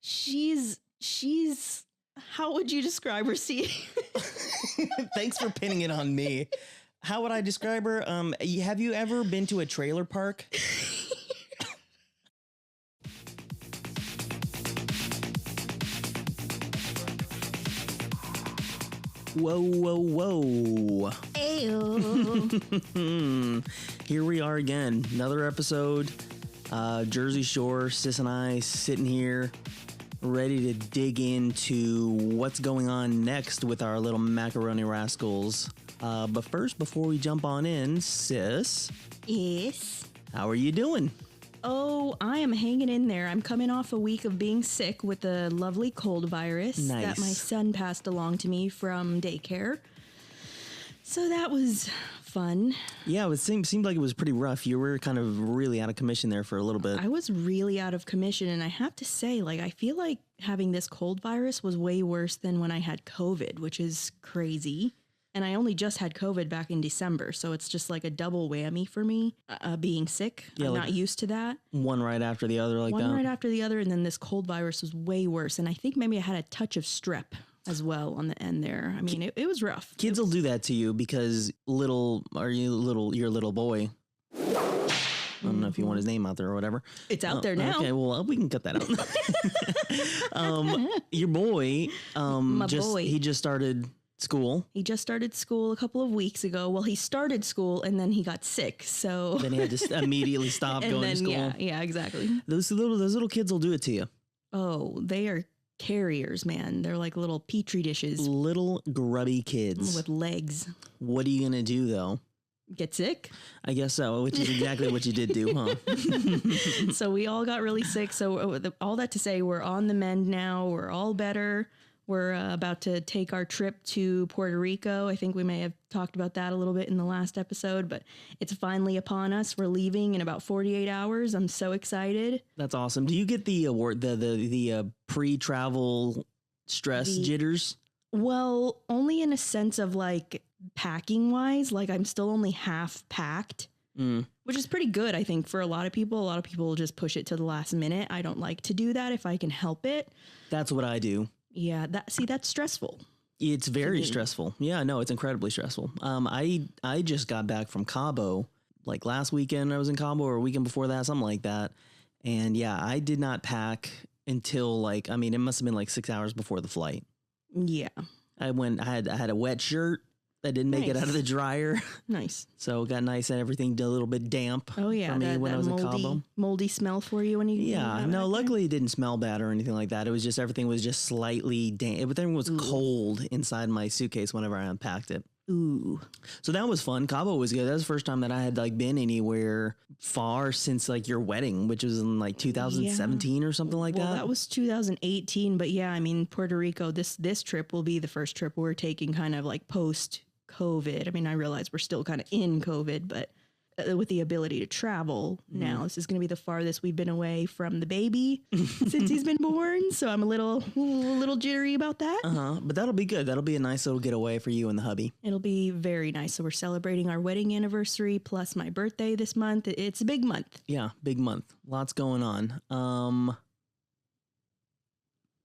She's, how would you describe her, Steve? Thanks for pinning it on me. How would I describe her? Have you ever been to a trailer park? Whoa, whoa, whoa. Ayo. Here we are again. Another episode. Jersey Shore, Sis and I sitting here ready to dig into what's going on next with our little Macaroni Rascals. But first, before we jump on in, Sis. Yes. How are you doing? Oh, I am hanging in there. I'm coming off a week of being sick with a lovely cold virus that my son passed along to me from daycare. So that was fun. Yeah, it seemed like it was pretty rough. You were kind of really out of commission there for a little bit. I was really out of commission, and I have to say, I feel like having this cold virus was way worse than when I had COVID, which is crazy. And I only just had COVID back in December, so it's just like a double whammy for me, being sick. Yeah, I'm not used to that. One right after the other like that? One right after the other, and then this cold virus was way worse. And I think maybe I had a touch of strep as well on the end there. I mean, it was rough. Kids will do that to you because your little boy. I don't know if you want his name out there or whatever. It's out there now. Okay, well, we can cut that out. Your boy, he just started school. He just started school a couple of weeks ago. Well, he started school and then he got sick. So then he had to immediately stop going to school. Yeah, exactly. Those little kids will do it to you. Oh, they are carriers, man. They're like little petri dishes. Little grubby kids with legs. What are you gonna do though? Get sick? I guess so, which is exactly what you did do, huh? So we all got really sick. So all that to say, we're on the mend now. We're all better. We're about to take our trip to Puerto Rico. I think we may have talked about that a little bit in the last episode, but it's finally upon us. We're leaving in about 48 hours. I'm so excited. That's awesome. Do you get the award, the pre-travel stress jitters? Well, only in a sense of packing wise, I'm still only half packed, which is pretty good, I think, for a lot of people. A lot of people just push it to the last minute. I don't like to do that if I can help it. That's what I do. Yeah, that's stressful. It's very stressful. Yeah, no, it's incredibly stressful. I just got back from Cabo, last weekend I was in Cabo, or a weekend before that, something like that. And yeah, I did not pack until it must have been 6 hours before the flight. Yeah. I had a wet shirt that didn't make it out of the dryer. Nice. So it got nice and everything a little bit damp. Oh yeah, for me when I was in Cabo. Moldy smell for you when you. Yeah, no. Luckily, it didn't smell bad or anything like that. It was just everything was just slightly damp. Everything was cold inside my suitcase whenever I unpacked it. Ooh. So that was fun. Cabo was good. That was the first time that I had been anywhere far since your wedding, which was in 2017 or something like that. Well, that was 2018. But yeah, Puerto Rico. This trip will be the first trip we're taking kind of post COVID. I realize we're still kind of in COVID, but with the ability to travel now, this is going to be the farthest we've been away from the baby since he's been born. So I'm a little jittery about that. But that'll be good. That'll be a nice little getaway for you and the hubby. It'll be very nice. So we're celebrating our wedding anniversary plus my birthday this month. It's a big month. Yeah, big month. Lots going on.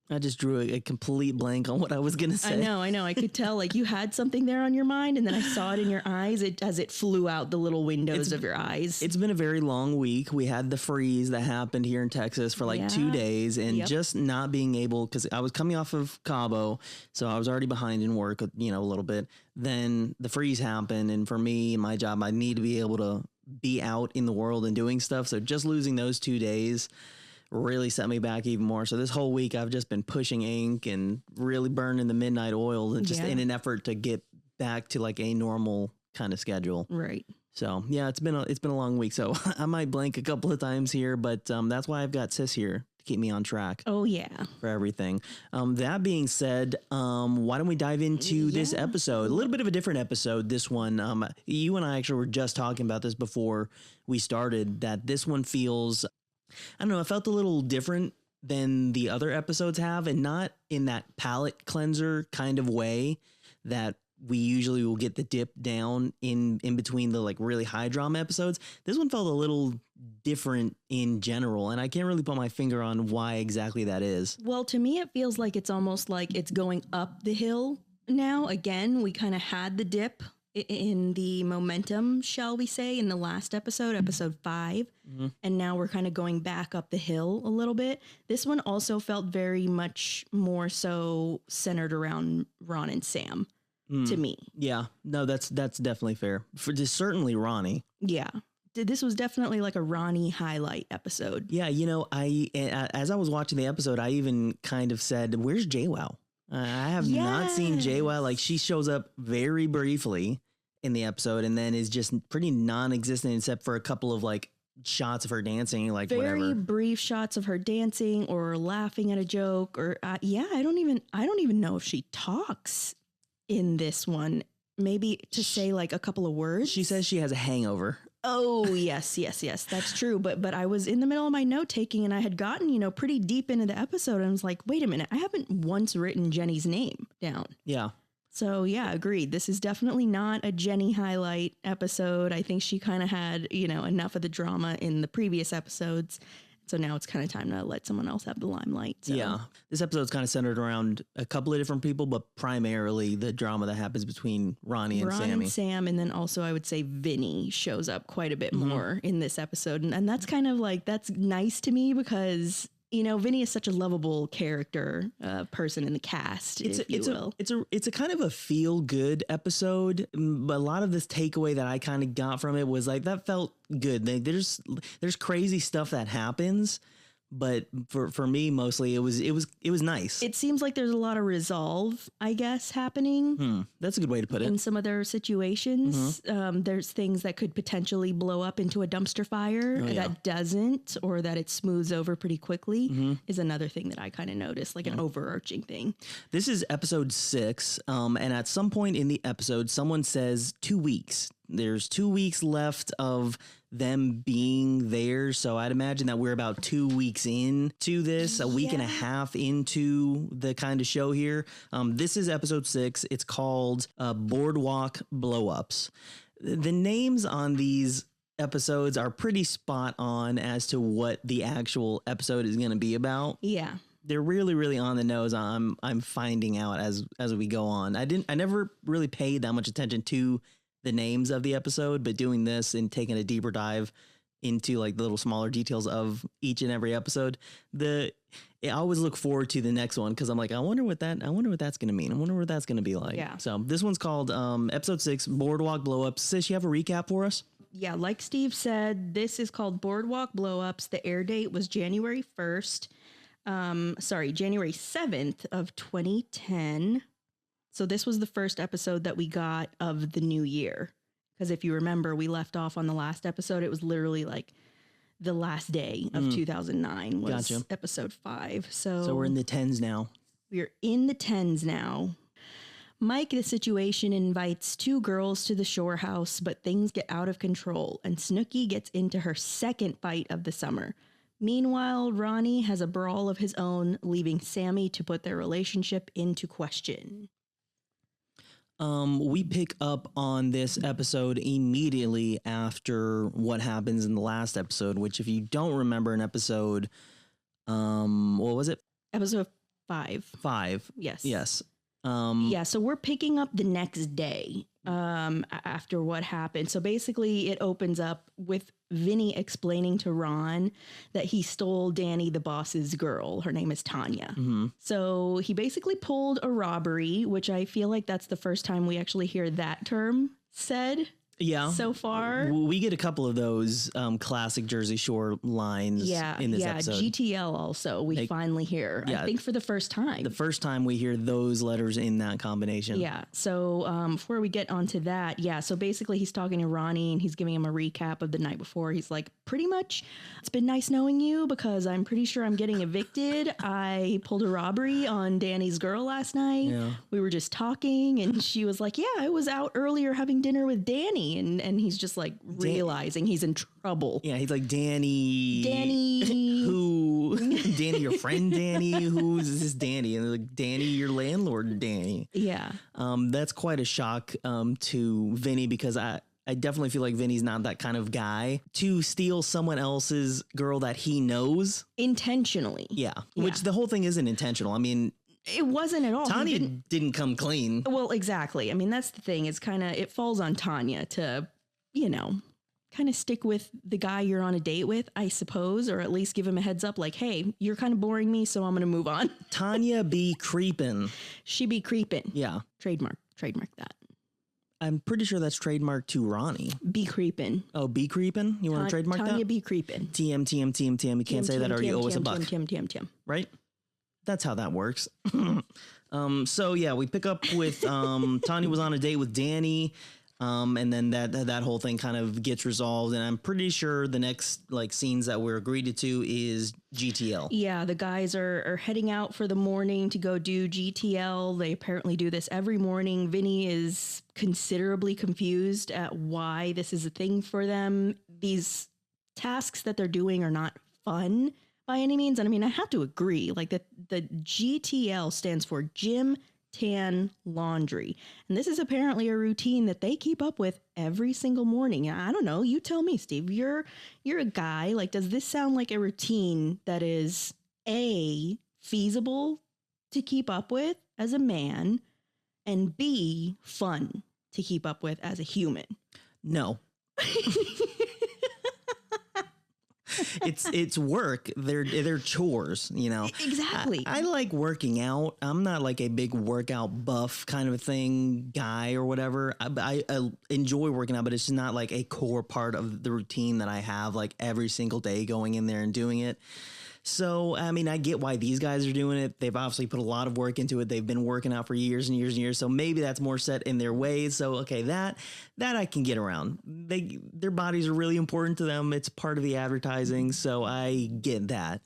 I just drew a complete blank on what I was going to say. I know. I could tell you had something there on your mind, and then I saw it in your eyes as it flew out the little windows of your eyes. It's been a very long week. We had the freeze that happened here in Texas for 2 days, and just not being able, because I was coming off of Cabo, so I was already behind in work, a little bit. Then the freeze happened, and for me and my job, I need to be able to be out in the world and doing stuff. So just losing those 2 days really set me back even more. So this whole week I've just been pushing ink and really burning the midnight oil and just in an effort to get back to a normal kind of schedule. Right. So yeah, it's been a long week. So I might blank a couple of times here, but that's why I've got Sis here to keep me on track. Oh yeah. For everything. That being said, why don't we dive into this episode? A little bit of a different episode. This one, you and I actually were just talking about this before we started, that this one feels, I don't know, it felt a little different than the other episodes have, and not in that palate cleanser kind of way that we usually will get the dip down in between the like really high drama episodes. This one felt a little different in general, and I can't really put my finger on why exactly that is. Well, to me, it feels like it's almost like it's going up the hill now. Again, we kind of had the dip in the momentum, shall we say, in the last episode 5, and now we're kind of going back up the hill a little bit. This one also felt very much more so centered around Ron and Sam to me. Yeah, no, that's definitely fair. For just certainly Ronnie. Yeah. This was definitely like a Ronnie highlight episode. Yeah, you know, as I was watching the episode, I even kind of said, "Where's JWoww?" I have not seen JWoww. Like, she shows up very briefly in the episode and then is just pretty non-existent except for a couple of like shots of her dancing, like very whatever. brief shots of her dancing or laughing at a joke, or I don't even know if she talks in this one. Maybe to say like a couple of words. She says she has a hangover. Oh, yes, that's true. But I was in the middle of my note taking and I had gotten, pretty deep into the episode and I was like, wait a minute, I haven't once written Jenny's name down. Yeah. So yeah, agreed. This is definitely not a Jenny highlight episode. I think she kind of had, enough of the drama in the previous episodes. So now it's kind of time to let someone else have the limelight. So. Yeah. This episode's kind of centered around a couple of different people, but primarily the drama that happens between Ronnie and Sammy. And Sam, and then also I would say Vinnie shows up quite a bit more in this episode. And that's kind of like, that's nice to me because, Vinnie is such a lovable character, person in the cast, It's a kind of a feel good episode, but a lot of this takeaway that I kind of got from it was like, that felt good. There's crazy stuff that happens, but for me, mostly it was nice. It seems like there's a lot of resolve, I guess, happening. That's a good way to put it. In some of their situations, there's things that could potentially blow up into a dumpster fire that doesn't, or that it smooths over pretty quickly is another thing that I kind of noticed, like an overarching thing. This is episode 6. And at some point in the episode, someone says 2 weeks. There's 2 weeks left of them being there. So I'd imagine that we're about 2 weeks into this, a week and a half into the kind of show here. This is episode 6. It's called Boardwalk Blowups. The names on these episodes are pretty spot on as to what the actual episode is going to be about. Yeah. They're really, really on the nose. I'm finding out as we go on. I never really paid that much attention to the names of the episode, but doing this and taking a deeper dive into like the little smaller details of each and every episode, I always look forward to the next one because I'm like, I wonder what that's going to mean. I wonder what that's going to be like. Yeah. So this one's called episode 6, Boardwalk Blowups. Sis, you have a recap for us? Yeah, like Steve said, this is called Boardwalk Blowups. The air date was January 7th of 2010. So this was the first episode that we got of the new year. Because if you remember, we left off on the last episode. It was literally like the last day of 2009 was episode 5. So we're in the 10s now. We're in the 10s now. Mike, the situation, invites 2 girls to the shore house, but things get out of control and Snooki gets into her second fight of the summer. Meanwhile, Ronnie has a brawl of his own, leaving Sammy to put their relationship into question. We pick up on this episode immediately after what happens in the last episode, which if you don't remember an episode, what was it? Episode 5. 5. Yes. Yes. So we're picking up the next day after what happened. So basically it opens up with Vinnie explaining to Ron that he stole Danny, the boss's girl. Her name is Tanya. Mm-hmm. So he basically pulled a robbery, which I feel like that's the first time we actually hear that term said. Yeah. So far. We get a couple of those classic Jersey Shore lines in this episode. GTL also, we finally hear. I think for the first time. The first time we hear those letters in that combination. Yeah. So before we get onto that, so basically he's talking to Ronnie and he's giving him a recap of the night before. He's like, pretty much, it's been nice knowing you because I'm pretty sure I'm getting evicted. I pulled a robbery on Danny's girl last night. Yeah. We were just talking and she was like, yeah, I was out earlier having dinner with Danny. Danny. And he's just like realizing he's in trouble. Yeah, he's like, Danny. Who? Danny, your friend Danny? Who's this Danny? And they're like, Danny, your landlord Danny. Yeah. That's quite a shock to Vinnie, because I definitely feel like Vinny's not that kind of guy to steal someone else's girl that he knows. Intentionally. Yeah. Which the whole thing isn't intentional. I mean, it wasn't at all. Tanya didn't come clean. Well, exactly. I mean, that's the thing. It's kind of, it falls on Tanya to, kind of stick with the guy you're on a date with, I suppose, or at least give him a heads up like, hey, you're kind of boring me, so I'm going to move on. Tanya be creeping. She be creeping. Yeah. Trademark that. I'm pretty sure that's trademarked to Ronnie. Be creepin'. Oh, be creepin'? You want to trademark that? Tanya be creepin'. TM. You can't say that or you owe us a buck. TM. Right? That's how that works. So yeah, we pick up with Tanya was on a date with Danny. And then that whole thing kind of gets resolved, and I'm pretty sure the next scenes that we're agreed to is GTL. Yeah, the guys are heading out for the morning to go do GTL. They apparently do this every morning. Vinnie is considerably confused at why this is a thing for them. These tasks that they're doing are not fun by any means, and I mean I have to agree. The GTL stands for Gym, Tan, Laundry. And this is apparently a routine that they keep up with every single morning. I don't know. You tell me, Steve. You're a guy. Does this sound like a routine that is A, feasible to keep up with as a man, and B, fun to keep up with as a human? No. It's work. They're chores, Exactly. I like working out. I'm not like a big workout buff kind of thing guy or whatever. I enjoy working out, but it's just not like a core part of the routine that I have every single day going in there and doing it. So, I mean, I get why these guys are doing it. They've obviously put a lot of work into it. They've been working out for years and years and years. So maybe that's more set in their ways. So, okay, that I can get around. Their bodies are really important to them. It's part of the advertising. So I get that.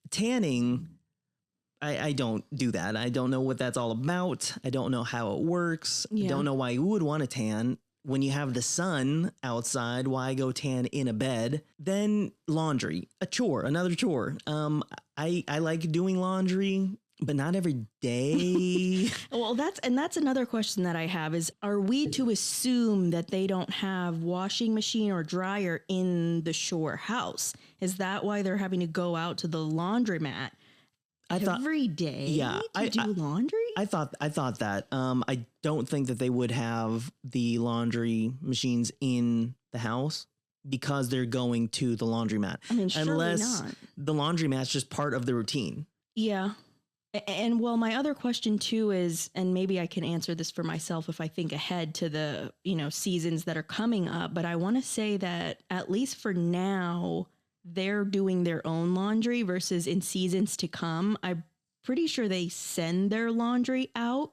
Tanning, I don't do that. I don't know what that's all about. I don't know how it works. Yeah. I don't know why you would want to tan. When you have the sun outside, why go tan in a bed? Then laundry, another chore. I like doing laundry, but not every day. Well, that's another question that I have is, are we to assume that they don't have washing machine or dryer in the shore house? Is that why they're having to go out to the laundromat every day to do laundry? I thought that. I don't think that they would have the laundry machines in the house because they're going to the laundromat. I mean, surely unless not. The laundromat's just part of the routine. Yeah. And well, my other question too is, and maybe I can answer this for myself if I think ahead to the, seasons that are coming up, but I want to say that at least for now, they're doing their own laundry versus in seasons to come, I'm pretty sure they send their laundry out.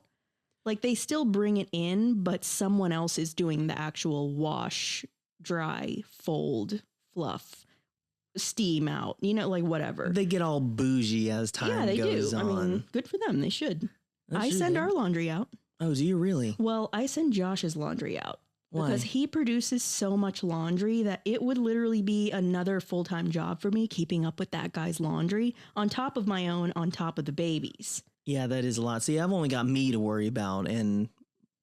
They still bring it in, but someone else is doing the actual wash, dry, fold, fluff, steam out, whatever. They get all bougie as time goes on. I mean, good for them. They should. I send our laundry out. Oh, do you really? Well, I send Josh's laundry out. Why? Because he produces so much laundry that it would literally be another full-time job for me keeping up with that guy's laundry on top of my own, on top of the babies. Yeah, that is a lot. See, I've only got me to worry about, and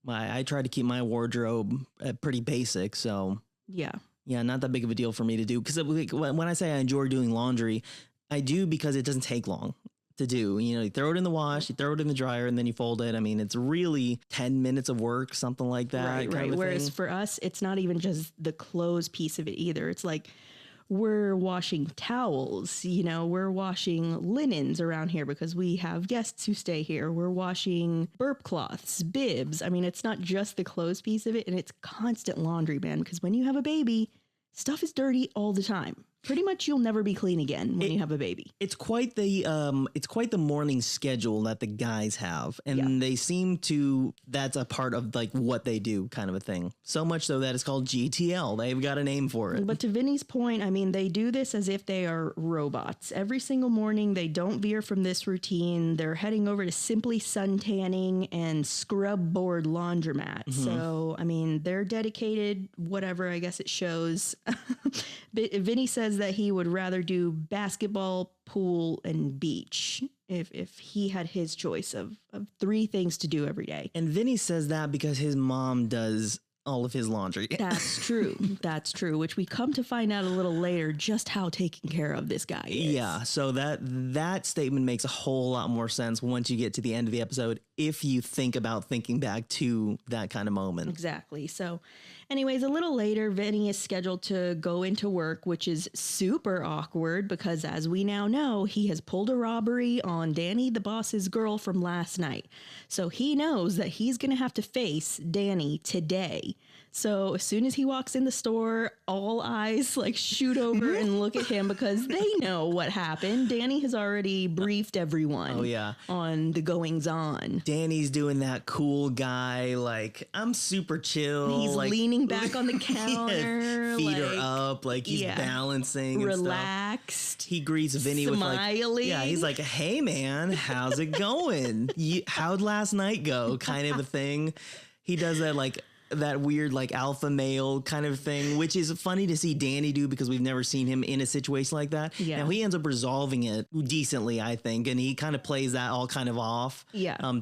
I try to keep my wardrobe pretty basic, so... Yeah, not that big of a deal for me to do. Because when I say I enjoy doing laundry, I do because it doesn't take long to do. You throw it in the wash, you throw it in the dryer, and then you fold it. I mean, it's really 10 minutes of work, something like that. Right. Whereas for us, it's not even just the clothes piece of it either. It's we're washing towels, we're washing linens around here because we have guests who stay here. We're washing burp cloths, bibs. I mean, it's not just the clothes piece of it, and it's constant laundry, man, because when you have a baby, stuff is dirty all the time. pretty much you'll never be clean again when you have a baby. It's quite the morning schedule that the guys have, and they seem to, that's a part of like what they do, kind of a thing. So much so that it's called GTL. They've got a name for it. But to Vinny's point, I mean, they do this as if they are robots. Every single morning, they don't veer from this routine. They're heading over to Simply Sun Tanning and Scrub Board Laundromat. So, I mean, they're dedicated, whatever, I guess it shows. Vinny says that he would rather do basketball, pool, and beach if he had his choice of 3 things to do every day. And Vinny says that because his mom does all of his laundry. That's true. That's true. Which we come to find out a little later just how taken care of this guy is. Yeah. So that statement makes a whole lot more sense once you get to the end of the episode, if you think about thinking back to that kind of moment. Exactly. So anyways, a little later, Vinny is scheduled to go into work, which is super awkward because, as we now know, he has pulled a robbery on Danny, the boss's girl from last night. So he knows that he's going to have to face Danny today. So as soon as he walks in the store, all eyes like shoot over and look at him because they know what happened. Danny has already briefed everyone on the goings on. Danny's doing that cool guy, like, I'm super chill. He's like, leaning back on the counter. Feet are up, like he's balancing and relaxed. Stuff. He greets Vinny smiling. with like, he's like, hey man, how's it going? How'd last night go? Kind of a thing. He does that like that weird like alpha male kind of thing, which is funny to see Danny do because we've never seen him in a situation like that. Yeah. Now he ends up resolving it decently, I think, and he kind of plays that all kind of off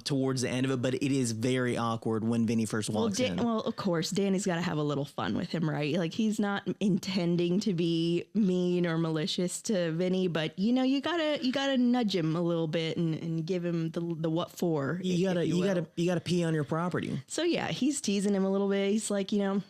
towards the end of it, but it is very awkward when Vinny first walks in. Well, of course, Danny's got to have a little fun with him, right? Like he's not intending to be mean or malicious to Vinny, but you know, you gotta nudge him a little bit and give him the what for. You gotta pee on your property. So yeah, he's teasing him a little bit. He's like, you know,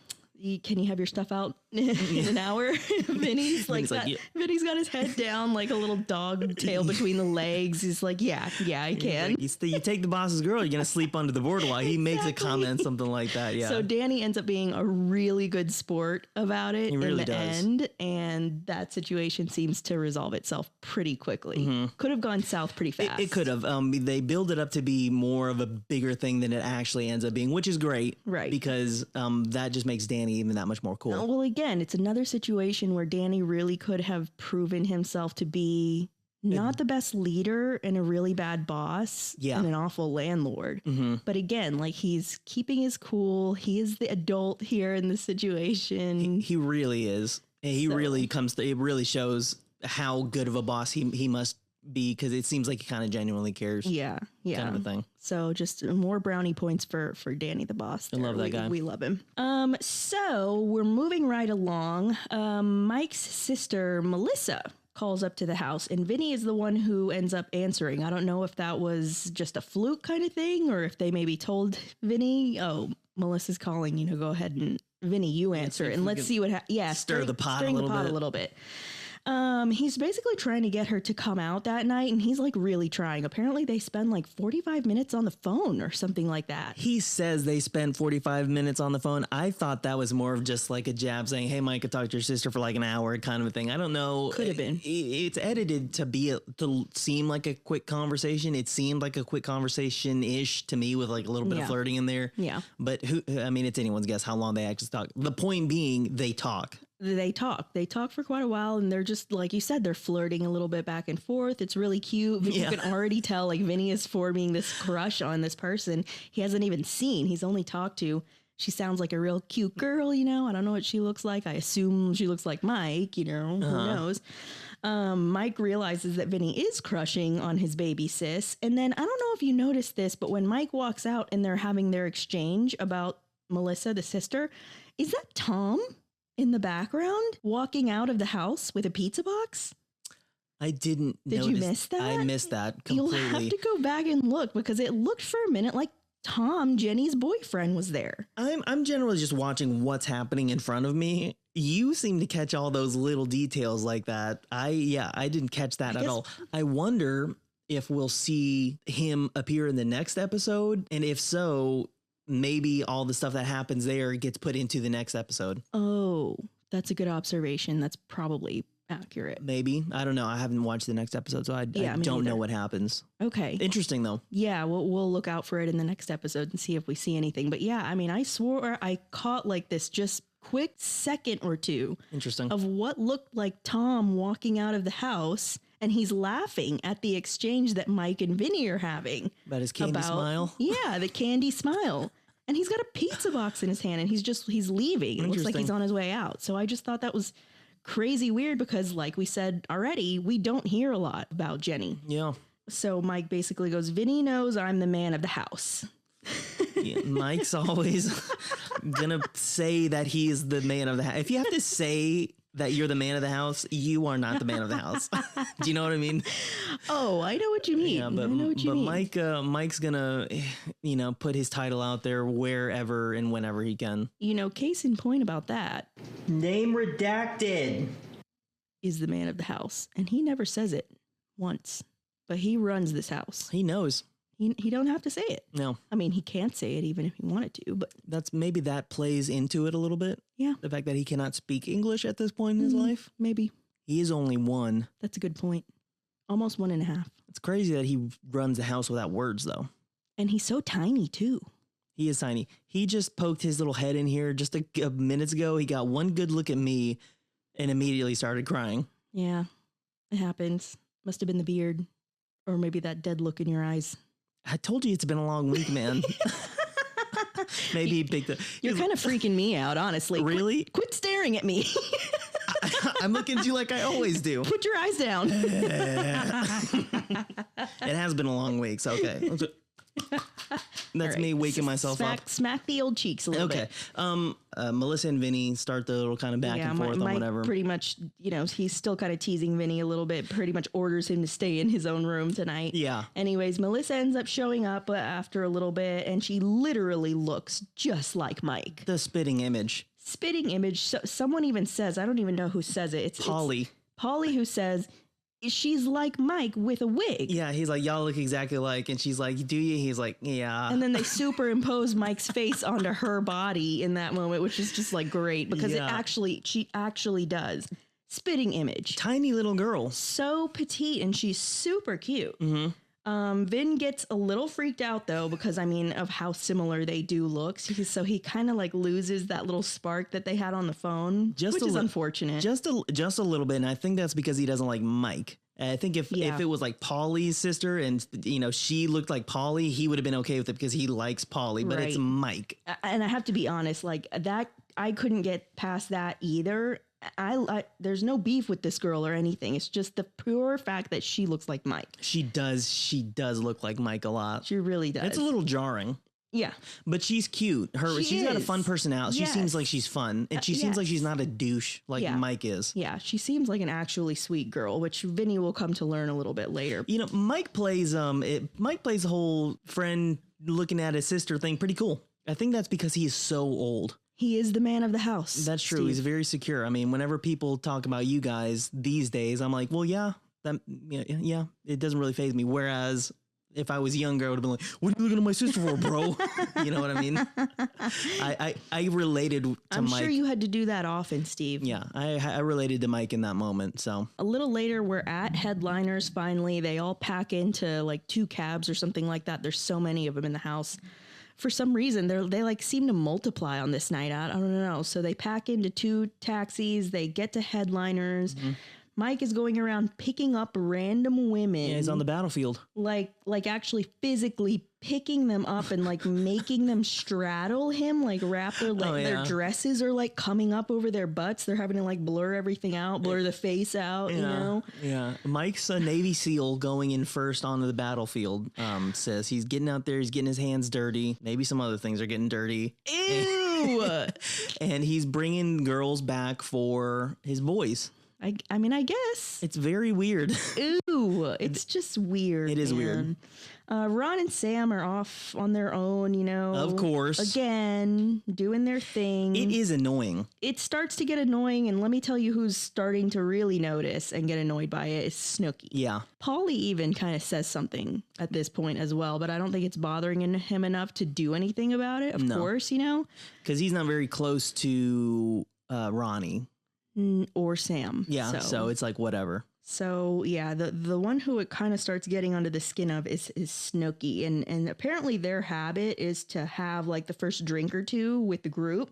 can you have your stuff out in an hour? Vinny's like, Vinny's got his head down like a little dog tail between the legs. He's like, yeah, I can. Like, you take the boss's girl, you're going to sleep under the boardwalk. He makes a comment, something like that. Yeah. So Danny ends up being a really good sport about it in the end. And that situation seems to resolve itself pretty quickly. Could have gone south pretty fast. It could have. They build it up to be more of a bigger thing than it actually ends up being, which is great. Right. Because that just makes Danny even that much more cool. Well, again, it's another situation where Danny really could have proven himself to be not the best leader and a really bad boss and an awful landlord. But again, like he's keeping his cool. He is the adult here in the situation. He really is. He really comes to, it really shows how good of a boss he must be, because it seems like he kind of genuinely cares. Yeah. Kind of a thing. So just more brownie points for Danny the boss. I love that guy. We love him. So we're moving right along. Mike's sister, Melissa, calls up to the house, and Vinny is the one who ends up answering. I don't know if that was just a fluke kind of thing, or if they maybe told Vinny, oh, Melissa's calling, you know, go ahead and Vinny, you answer it, and let's see what stir the pot a little bit. He's basically trying to get her to come out that night, and he's like really trying. Apparently they spend like 45 minutes on the phone or something like that. He says they spent 45 minutes on the phone. I thought that was more of just like a jab saying, hey, Mike, I talked to your sister for like an hour kind of a thing. I don't know. Could have been. It's edited to seem like a quick conversation. It seemed like a quick conversation-ish to me with like a little bit of flirting in there. Yeah. But it's anyone's guess how long they actually talk. The point being, they talk. They talk for quite a while, and they're just, like you said, they're flirting a little bit back and forth. It's really cute. You can already tell, like, Vinny is forming this crush on this person he hasn't even seen. He's only talked to. She sounds like a real cute girl, you know. I don't know what she looks like. I assume she looks like Mike, you know. Who knows? Mike realizes that Vinny is crushing on his baby sis. And then, I don't know if you noticed this, but when Mike walks out and they're having their exchange about Melissa, the sister, is that Tom in the background walking out of the house with a pizza box? I didn't notice. Did you miss that? I missed that completely. You'll have to go back and look, because it looked for a minute like Tom, Jenny's boyfriend, was there. I'm generally just watching what's happening in front of me. You seem to catch all those little details like that. I didn't catch that at all. I wonder if we'll see him appear in the next episode, and if so, maybe all the stuff that happens there gets put into the next episode. Oh, that's a good observation. That's probably accurate. Maybe. I don't know. I haven't watched the next episode, so I don't know what happens. Okay. Interesting, though. Yeah, we'll look out for it in the next episode and see if we see anything. But yeah, I mean, I swore I caught like this just quick second or two Interesting. of what looked like Tom walking out of the house, and he's laughing at the exchange that Mike and Vinnie are having. About his candy smile? Yeah, the candy smile. And he's got a pizza box in his hand, and he's leaving. It looks like he's on his way out. So I just thought that was crazy weird because, like we said already, we don't hear a lot about Jenny. Yeah. So Mike basically goes, Vinnie knows I'm the man of the house. Yeah, Mike's always gonna say that he is the man of the house. If you have to say that you're the man of the house, you are not the man of the house. Do you know what I mean? Oh, I know what you mean. Yeah, but Mike's gonna, put his title out there wherever and whenever he can. Case in point about that. Name redacted. Is the man of the house, and he never says it once, but he runs this house. He knows. He don't have to say it. No. I mean, he can't say it even if he wanted to, but Maybe that plays into it a little bit. Yeah. The fact that he cannot speak English at this point in his life. Maybe. He is only one. That's a good point. Almost 1.5. It's crazy that he runs the house without words, though. And he's so tiny, too. He is tiny. He just poked his little head in here just a minutes ago. He got one good look at me and immediately started crying. Yeah, it happens. Must have been the beard, or maybe that dead look in your eyes. I told you it's been a long week, man. Maybe he picked it. You're kind of freaking me out, honestly. Really? Quit staring at me. I'm looking at you like I always do. Put your eyes down. It has been a long week, so okay. That's right. Me waking myself up. Smack the old cheeks a little bit. Okay. Melissa and Vinnie start the little kind of back and forth on whatever. Pretty much, he's still kind of teasing Vinnie a little bit, pretty much orders him to stay in his own room tonight. Yeah. Anyways, Melissa ends up showing up after a little bit, and she literally looks just like Mike. The spitting image. So, someone even says, I don't even know who says it. It's Polly. Polly who says, she's like Mike with a wig. Yeah, he's like, y'all look exactly like, and she's like, do you? He's like, yeah. And then they superimpose Mike's face onto her body in that moment, which is just like great because she actually does. Spitting image. Tiny little girl. So petite, and she's super cute. Mm-hmm. Vin gets a little freaked out though, because of how similar they do look. So he kind of like loses that little spark that they had on the phone, which is unfortunate. Just a little bit. And I think that's because he doesn't like Mike. I think if it was like Polly's sister and, she looked like Polly, he would have been okay with it because he likes Polly, but It's Mike. And I have to be honest, like that, I couldn't get past that either. There's no beef with this girl or anything. It's just the pure fact that she looks like Mike. She does look like Mike a lot. She really does. It's a little jarring. Yeah. But she's cute. She's got a fun personality. She seems like she's fun. And she seems like she's not a douche like Mike is. Yeah, she seems like an actually sweet girl, which Vinnie will come to learn a little bit later. Mike plays the whole friend looking at his sister thing pretty cool. I think that's because he is so old. He is the man of the house. That's true. Steve. He's very secure. I mean, whenever people talk about you guys these days, I'm like, well, yeah, it doesn't really faze me. Whereas if I was younger, I would have been like, what are you looking at my sister for, bro? You know what I mean? I related to I'm Mike. I'm sure you had to do that often, Steve. Yeah, I related to Mike in that moment. So a little later, we're at Headliners. Finally, they all pack into like 2 cabs or something like that. There's so many of them in the house. For some reason, they like seem to multiply on this night out. I don't know. So they pack into 2 taxis. They get to Headliners. Mm-hmm. Mike is going around picking up random women. Yeah, he's on the battlefield. Like actually physically picking them up and like making them straddle him, like wrap their dresses are like coming up over their butts. They're having to like blur everything out, blur the face out, Yeah. Mike's a Navy SEAL going in first onto the battlefield. Says he's getting out there, he's getting his hands dirty. Maybe some other things are getting dirty. Ew! And he's bringing girls back for his boys. I mean, I guess. It's very weird. Ooh, it's just weird. It is weird. Ron and Sam are off on their own, Of course. Again, doing their thing. It is annoying. It starts to get annoying, and let me tell you who's starting to really notice and get annoyed by it is Snooki. Yeah. Paulie even kind of says something at this point as well, but I don't think it's bothering him enough to do anything about it, of course, Because he's not very close to Ronnie. or Sam. Yeah, so it's like whatever. So yeah, the one who it kind of starts getting under the skin of is Snooki, and apparently their habit is to have like the first drink or two with the group,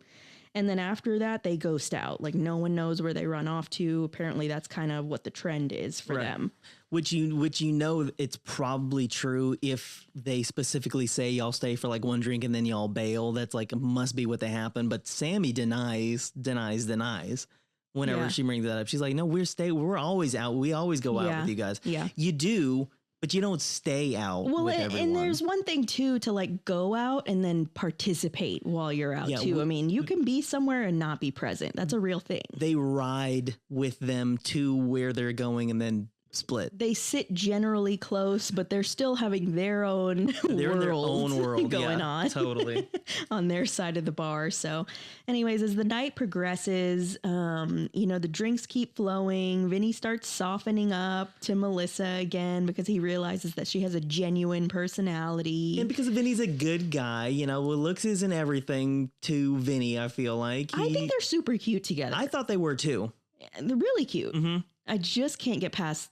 and then after that they ghost out. Like no one knows where they run off to. Apparently that's kind of what the trend is for them. Which you know it's probably true if they specifically say y'all stay for like one drink and then y'all bail. That's like must be what they happen. But Sammy denies. Whenever she brings that up, she's like, no, we're always out. We always go out with you guys. Yeah. You do, but you don't stay out with everyone. And there's one thing too, to like go out and then participate while you're out too. I mean, you can be somewhere and not be present. That's a real thing. They ride with them to where they're going and then split. They sit generally close, but they're still having their own world going on. Totally. On their side of the bar. So anyways, as the night progresses, the drinks keep flowing. Vinny starts softening up to Melissa again because he realizes that she has a genuine personality. And because Vinny's a good guy, looks isn't everything to Vinny, I feel like. I think they're super cute together. I thought they were too. They're really cute. Mm-hmm. I just can't get past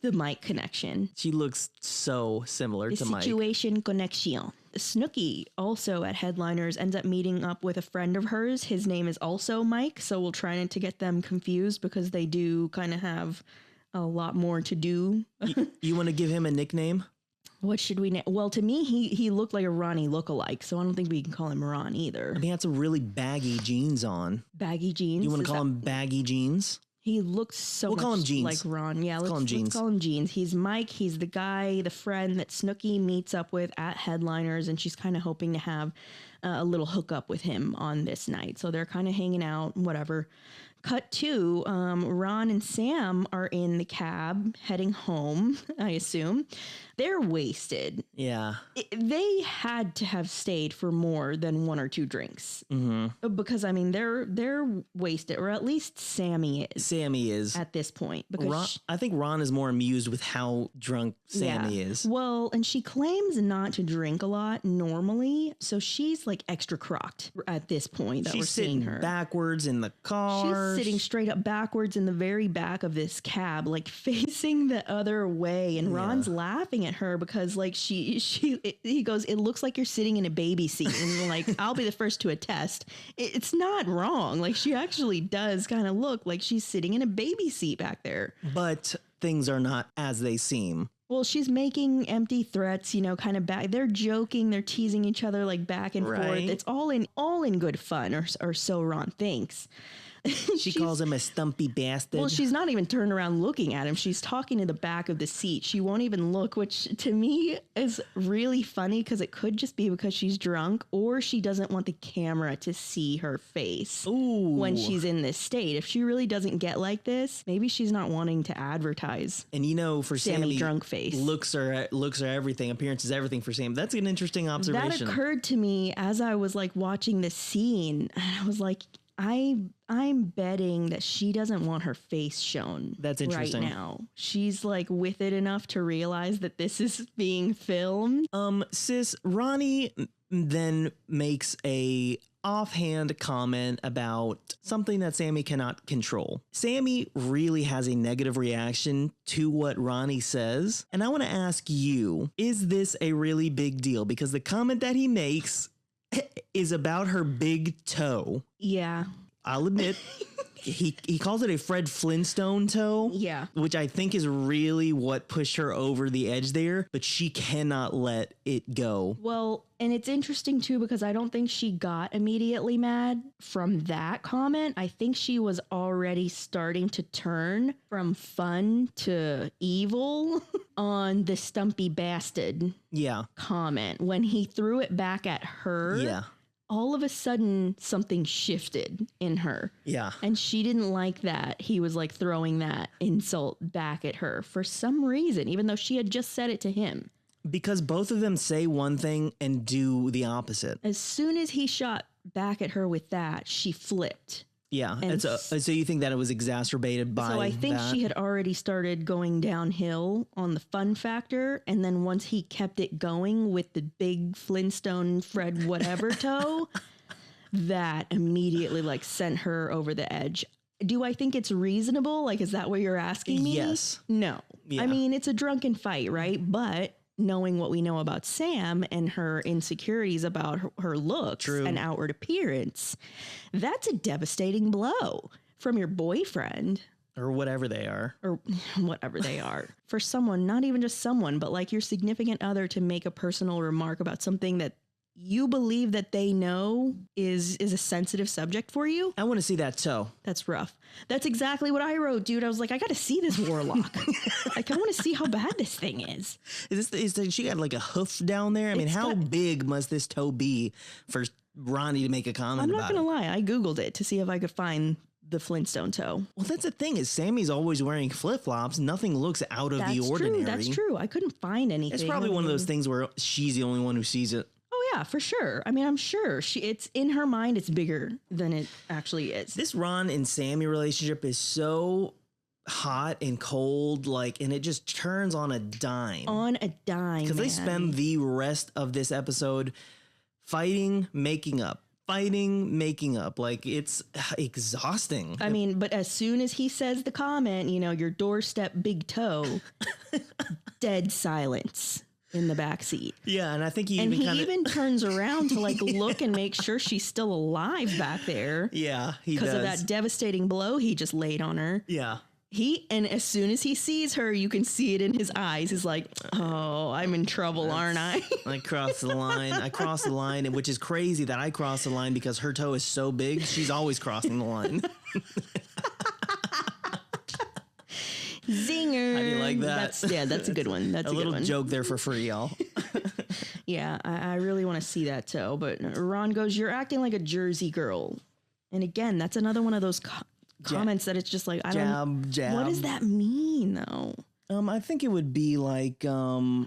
the Mike connection. She looks so similar to Mike. Situation connection. Snooki also at Headliners ends up meeting up with a friend of hers. His name is also Mike, so we'll try not to get them confused because they do kind of have a lot more to do. You want to give him a nickname? What should we name? Well, to me, he looked like a Ronnie lookalike, so I don't think we can call him Ron either. I mean, he had some really baggy jeans on. Baggy jeans? You want to call him Baggy Jeans? He looks so much call him Jeans. like Ron. Yeah, let's call him Jeans. Let's call him Jeans. He's Mike. He's the friend that Snooki meets up with at Headliners, and she's kind of hoping to have a little hookup with him on this night. So they're kind of hanging out, whatever. Cut to Ron and Sam are in the cab heading home, I assume. They're wasted. Yeah. They had to have stayed for more than one or two drinks. Mm-hmm. Because, I mean, they're wasted, or at least Sammy is. At this point. Because I think Ron is more amused with how drunk Sammy is. Well, and she claims not to drink a lot normally, so she's like extra crocked at this point that we're seeing her. She's sitting backwards in the car. She's sitting straight up backwards in the very back of this cab, like facing the other way, and Ron's laughing at her because like he goes, it looks like you're sitting in a baby seat, and like I'll be the first to attest, it's not wrong. Like she actually does kind of look like she's sitting in a baby seat back there, but things are not as they seem. Well, she's making empty threats, kind of back. They're joking, they're teasing each other like back and forth. It's all in good fun, or so Ron thinks. She calls him a stumpy bastard. Well, she's not even turned around looking at him. She's talking to the back of the seat. She won't even look, which to me is really funny because it could just be because she's drunk or she doesn't want the camera to see her face when she's in this state. If she really doesn't get like this, maybe she's not wanting to advertise. And for Sammy, drunk face. Looks are everything. Appearance is everything for Sam. That's an interesting observation. That occurred to me as I was like watching this scene. I was like, I'm betting that she doesn't want her face shown. That's interesting. Right now. She's like with it enough to realize that this is being filmed. Sis, Ronnie then makes a offhand comment about something that Sammy cannot control. Sammy really has a negative reaction to what Ronnie says. And I want to ask you, is this a really big deal? Because the comment that he makes is about her big toe. Yeah. I'll admit, he calls it a Fred Flintstone toe. Yeah. Which I think is really what pushed her over the edge there, but she cannot let it go. Well, and it's interesting too, because I don't think she got immediately mad from that comment. I think she was already starting to turn from fun to evil on the stumpy bastard comment. When he threw it back at her. Yeah. All of a sudden, something shifted in her. Yeah. And she didn't like that. He was like throwing that insult back at her for some reason, even though she had just said it to him. Because both of them say one thing and do the opposite. As soon as he shot back at her with that, she flipped. Yeah. And so you think that it was exacerbated by So I think that? she had already started going downhill on the fun factor. And then once he kept it going with the big Flintstone Fred whatever toe, that immediately like sent her over the edge. Do I think it's reasonable? Like, is that what you're asking me? Yes. No. Yeah. I mean, it's a drunken fight, right? But knowing what we know about Sam and her insecurities about her looks True. and outward appearance, that's a devastating blow from your boyfriend. Or whatever they are. Or whatever they are. For someone, not even just someone, but like your significant other to make a personal remark about something that you believe that they know is a sensitive subject for you. I want to see that toe. That's rough. That's exactly what I wrote, dude. I was like, I got to see this warlock. Like, I want to see how bad this thing is. She got like a hoof down there? I mean, how big must this toe be for Ronnie to make a comment about it? I'm not going to lie. I Googled it to see if I could find the Flintstone toe. Well, that's the thing is Sammy's always wearing flip-flops. Nothing looks out of the ordinary. That's true. I couldn't find anything. It's probably one of those things where she's the only one who sees it. Oh yeah, for sure. I mean, I'm sure it's in her mind. It's bigger than it actually is. This Ron and Sammy relationship is so hot and cold, like, and it just turns on a dime. On a dime. Because they spend the rest of this episode fighting, making up. Fighting, making up. Like, it's exhausting. I mean, but as soon as he says the comment, you know, your doorstep big toe, dead silence in the back seat. Yeah, and I think he even turns around to like look and make sure she's still alive back there. Yeah, he does. Because of that devastating blow he just laid on her. Yeah. And as soon as he sees her, you can see it in his eyes. He's like, oh, I'm in trouble, aren't I? I crossed the line. I crossed the line, which is crazy that I crossed the line because her toe is so big. She's always crossing the line. Zinger. How do you like that? That's a good one. That's a little good one. joke there for free, y'all. Yeah, I really want to see that toe. But Ron goes, you're acting like a Jersey girl. And again, that's another one of those comments that it's just like, I don't. Jab. What does that mean, though? I think it would be like,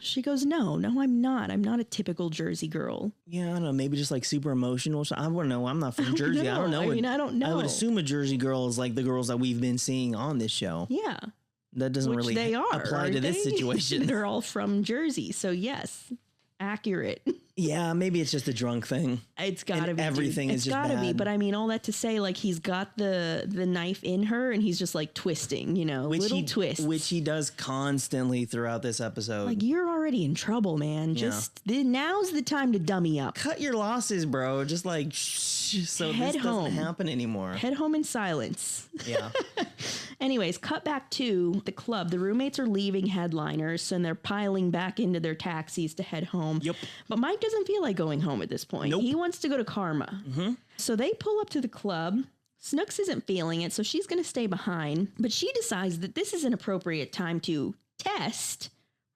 She goes, no, I'm not. I'm not a typical Jersey girl. Yeah, I don't know. Maybe just like super emotional. I don't know. I'm not from Jersey. I don't know. I don't know. I would assume a Jersey girl is like the girls that we've been seeing on this show. Yeah. That doesn't really apply to this situation. They're all from Jersey. So yes, accurate. Yeah, maybe it's just a drunk thing. It's gotta be. Everything is just bad. It's gotta be. But I mean, all that to say, like, he's got the knife in her and he's just like twisting, you know, little twists. Which he does constantly throughout this episode. Like, you're already in trouble, man. Just now's the time to dummy up. Cut your losses, bro. Just like, so this doesn't happen anymore. Head home in silence. Yeah. Anyways, cut back to the club. The roommates are leaving headliners and they're piling back into their taxis to head home. Yep. But Mike doesn't feel like going home at this point. Nope. He wants to go to Karma. Mm-hmm. So they pull up to the club. Snooks isn't feeling it, so she's going to stay behind. But she decides that this is an appropriate time to test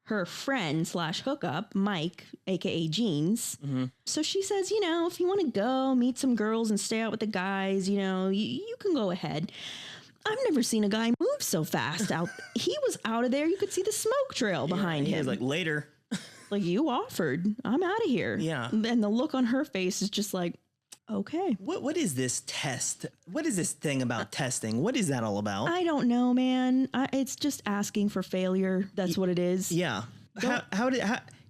her friend / hookup, Mike, a.k.a. Jeans. Mm-hmm. So she says, you know, if you want to go meet some girls and stay out with the guys, you know, you can go ahead. I've never seen a guy move so fast out. He was out of there. You could see the smoke trail behind him. He was like, later. Like, you offered. I'm out of here. Yeah. And the look on her face is just like, okay. What is this test? What is this thing about testing? What is that all about? I don't know, man. It's just asking for failure. That's what it is. Yeah. How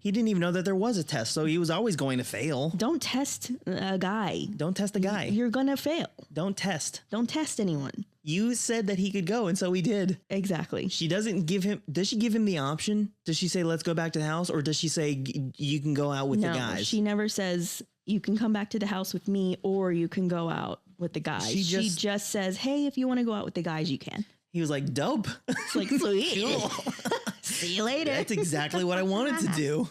he didn't even know that there was a test, so he was always going to fail. Don't test a guy. Don't test a guy. You're going to fail. Don't test. Don't test anyone. You said that he could go, and so he did. Exactly. She doesn't give him... Does she give him the option? Does she say, let's go back to the house? Or does she say, you can go out with the guys? No, she never says, you can come back to the house with me, or you can go out with the guys. She just says, hey, if you want to go out with the guys, you can. He was like, dope. It's like, sweet. Cool. See you later. That's exactly what I wanted to do.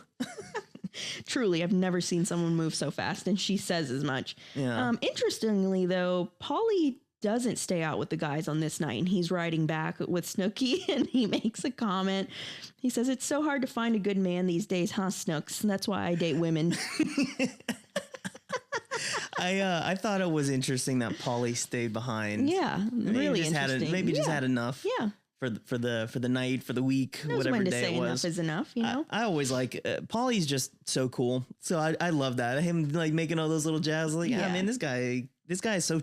Truly, I've never seen someone move so fast, and she says as much. Yeah. Interestingly, though, Paulie doesn't stay out with the guys on this night, and he's riding back with Snooki, and he makes a comment. He says, it's so hard to find a good man these days, huh, Snooks? And that's why I date women. I thought it was interesting that Paulie stayed behind. Yeah, really interesting. Maybe just had enough. Yeah. For the night, for the week, knows whatever when to day say it was. Enough is enough, you know. I always like Paulie's just so cool, so I love that him like making all those little jabs. Like, yeah, man, this guy is so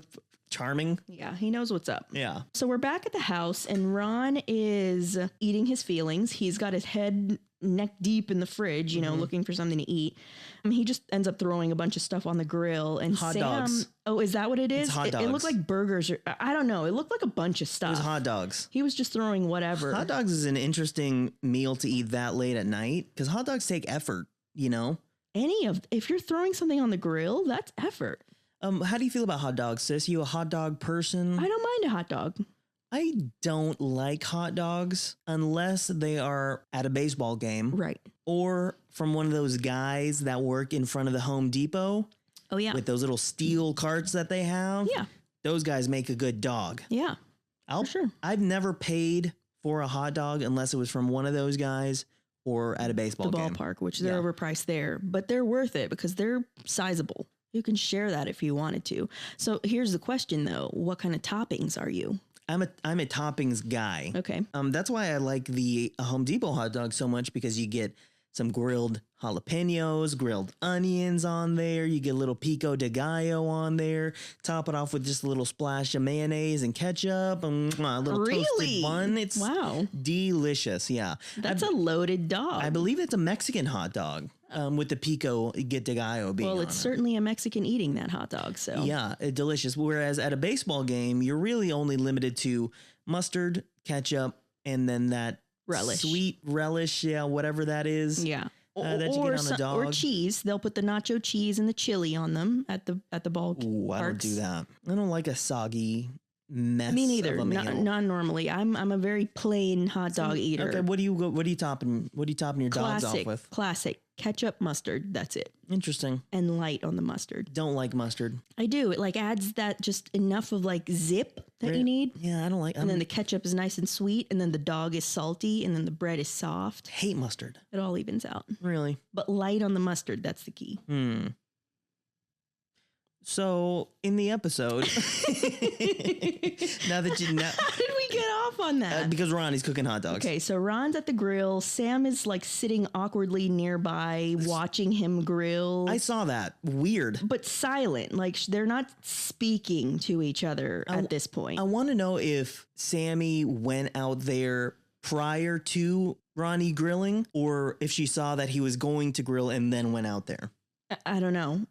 charming. Yeah, he knows what's up. Yeah. So we're back at the house, and Ron is eating his feelings. He's got his head neck deep in the fridge, you know, looking for something to eat. He just ends up throwing a bunch of stuff on the grill. And hot Sam, dogs. Oh, is that what it is? It's hot dogs. It looked like burgers. Or, I don't know. It looked like a bunch of stuff. It was hot dogs. He was just throwing whatever. Hot dogs is an interesting meal to eat that late at night because hot dogs take effort, you know? If you're throwing something on the grill, that's effort. How do you feel about hot dogs, sis? You a hot dog person? I don't mind a hot dog. I don't like hot dogs unless they are at a baseball game. Right. Or from one of those guys that work in front of the Home Depot. Oh, yeah. With those little steel carts that they have. Yeah. Those guys make a good dog. Yeah. For sure. I've never paid for a hot dog unless it was from one of those guys or at a baseball game. The ballpark, which they're overpriced there, but they're worth it because they're sizable. You can share that if you wanted to. So here's the question, though. What kind of toppings are you? I'm a toppings guy. Okay. That's why I like the Home Depot hot dog so much because you get some grilled jalapenos, grilled onions on there. You get a little pico de gallo on there. Top it off with just a little splash of mayonnaise and ketchup and a little toasted bun. It's delicious. Yeah. That's a loaded dog. I believe it's a Mexican hot dog. With the pico de gallo being well, it's certainly a Mexican eating that hot dog. So yeah, delicious. Whereas at a baseball game, you're really only limited to mustard, ketchup, and then that relish, sweet relish, whatever that is. Yeah, that you get on the dog. Or cheese. They'll put the nacho cheese and the chili on them at the ball. Ooh, I don't do that. I don't like a soggy mess. Me neither. Of a meal. Not normally. I'm a very plain hot dog eater. Okay, what are you topping your dogs off with? Classic. Ketchup, mustard. That's it. Interesting. And light on the mustard. Don't like mustard. I do. It like adds that just enough of like zip that you need. Yeah, I don't like. And then the ketchup is nice and sweet, and then the dog is salty, and then the bread is soft. Hate mustard. It all evens out. Really? But light on the mustard. That's the key. So in the episode, how did we get off on that? Because Ronnie's cooking hot dogs. Okay, so Ron's at the grill. Sam is like sitting awkwardly nearby, watching him grill. I saw that. Weird, but silent. Like they're not speaking to each other at this point. I want to know if Sammy went out there prior to Ronnie grilling, or if she saw that he was going to grill and then went out there. I don't know.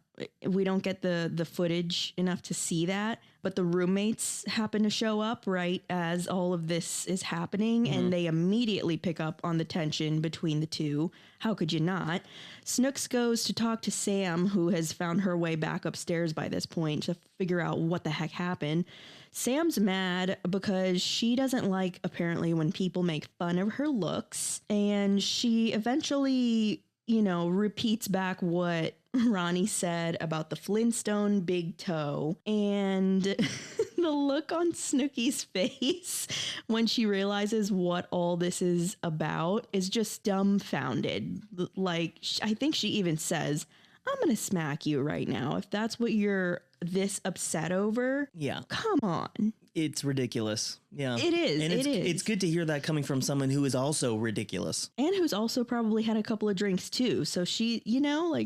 We don't get the footage enough to see that, but the roommates happen to show up right as all of this is happening, and they immediately pick up on the tension between the two. How could you not? Snooks goes to talk to Sam, who has found her way back upstairs by this point to figure out what the heck happened. Sam's mad because she doesn't like, apparently, when people make fun of her looks, and she eventually, repeats back what Ronnie said about the Flintstone big toe, and the look on Snooki's face when she realizes what all this is about is just dumbfounded. Like, I think she even says, I'm going to smack you right now if that's what you're this upset over. Yeah. Come on. It's ridiculous. Yeah. It is. And it's good to hear that coming from someone who is also ridiculous. And who's also probably had a couple of drinks too. So she,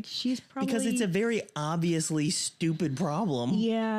she's probably... Because it's a very obviously stupid problem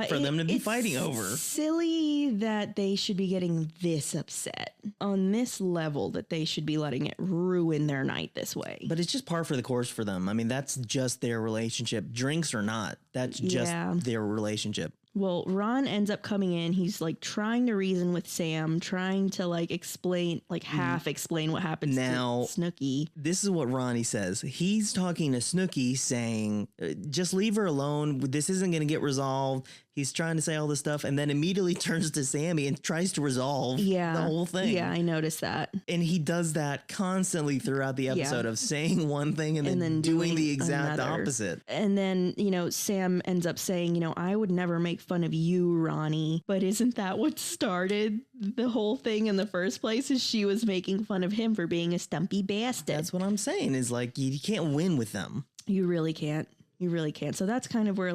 for them to be fighting over. Silly that they should be getting this upset on this level, that they should be letting it ruin their night this way. But it's just par for the course for them. I mean, that's just their relationship. Drinks or not, that's just their relationship. Well, Ron ends up coming in. He's like trying to reason with Sam, trying to like explain, like half explain what happens now, to Snooki. This is what Ronnie says. He's talking to Snooki saying, just leave her alone. This isn't going to get resolved. He's trying to say all this stuff and then immediately turns to Sammy and tries to resolve the whole thing. Yeah, I noticed that. And he does that constantly throughout the episode of saying one thing and then doing the exact opposite. And then, Sam ends up saying, I would never make fun of you, Ronnie. But isn't that what started the whole thing in the first place? Is she was making fun of him for being a stumpy bastard. That's what I'm saying, is like, you can't win with them. You really can't. You really can't. So that's kind of where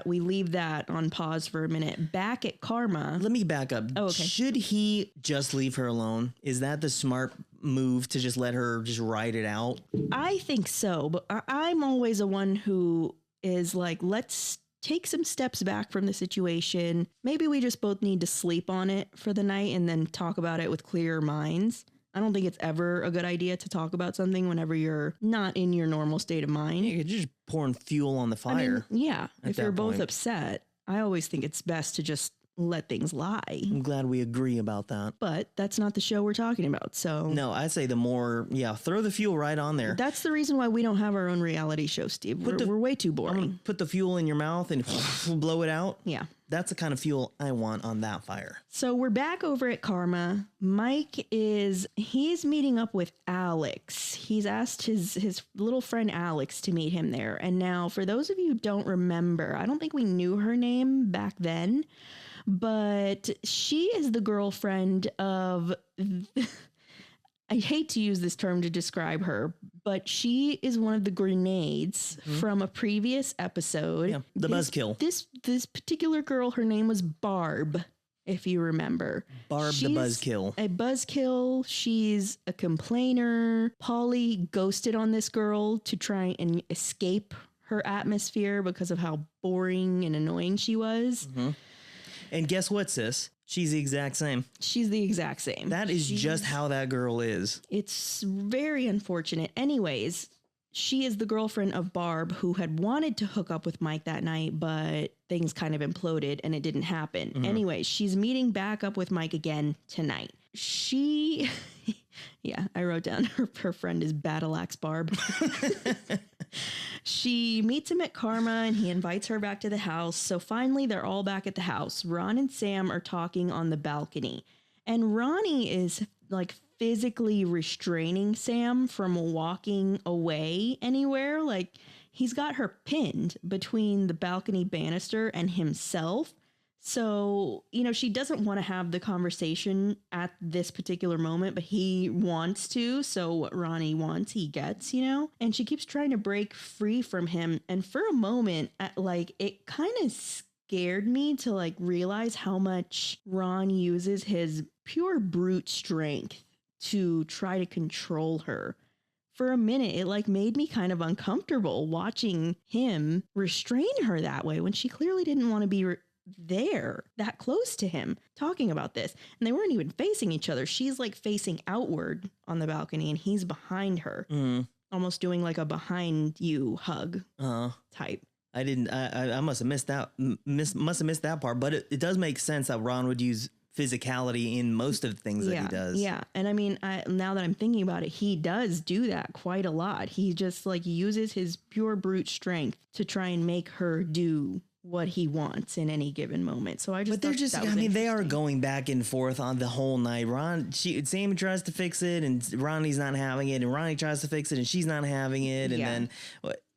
we leave that on pause for a minute. Back at Karma. Let me back up. Oh, okay. Should he just leave her alone? Is that the smart move, to just let her just ride it out? I think so. But I'm always a one who is like, let's take some steps back from the situation. Maybe we just both need to sleep on it for the night and then talk about it with clearer minds. I don't think it's ever a good idea to talk about something whenever you're not in your normal state of mind. You're just pouring fuel on the fire. I mean, yeah. If you're both upset, I always think it's best to just let things lie. I'm glad we agree about that. But that's not the show we're talking about. So no, I say the more, throw the fuel right on there. That's the reason why we don't have our own reality show, Steve. We're way too boring. Put the fuel in your mouth and blow it out. Yeah. That's the kind of fuel I want on that fire. So we're back over at Karma. Mike he's meeting up with Alex. He's asked his little friend Alex to meet him there. And now, for those of you who don't remember, I don't think we knew her name back then, but she is the girlfriend of, I hate to use this term to describe her, but she is one of the grenades from a previous episode. Yeah, the buzzkill. This particular girl, her name was Barb, if you remember. Barb the buzzkill. A buzzkill. She's a complainer. Polly ghosted on this girl to try and escape her atmosphere because of how boring and annoying she was. Mm-hmm. And guess what, sis? She's the exact same. She's the exact same. That is just how that girl is. It's very unfortunate. Anyways, she is the girlfriend of Barb, who had wanted to hook up with Mike that night, but things kind of imploded and it didn't happen. Mm-hmm. Anyways, she's meeting back up with Mike again tonight. Yeah, I wrote down her friend is Battle Axe Barb. She meets him at Karma and he invites her back to the house. So finally, they're all back at the house. Ron and Sam are talking on the balcony. And Ronnie is like physically restraining Sam from walking away anywhere. Like he's got her pinned between the balcony banister and himself. So, she doesn't want to have the conversation at this particular moment, but he wants to. So what Ronnie wants, he gets, and she keeps trying to break free from him. And for a moment, it kind of scared me to realize how much Ron uses his pure brute strength to try to control her. For a minute, it made me kind of uncomfortable watching him restrain her that way when she clearly didn't want to be there that close to him talking about this. And they weren't even facing each other. She's facing outward on the balcony and he's behind her, almost doing a behind you hug type. I must have missed that part, but it does make sense that Ron would use physicality in most of the things that he does. Yeah. And I mean, now that I'm thinking about it, he does do that quite a lot. He just uses his pure brute strength to try and make her do what he wants in any given moment. So I just, but they're just, they are going back and forth on the whole night. Sam tries to fix it and Ronnie's not having it, and Ronnie tries to fix it and she's not having it. And then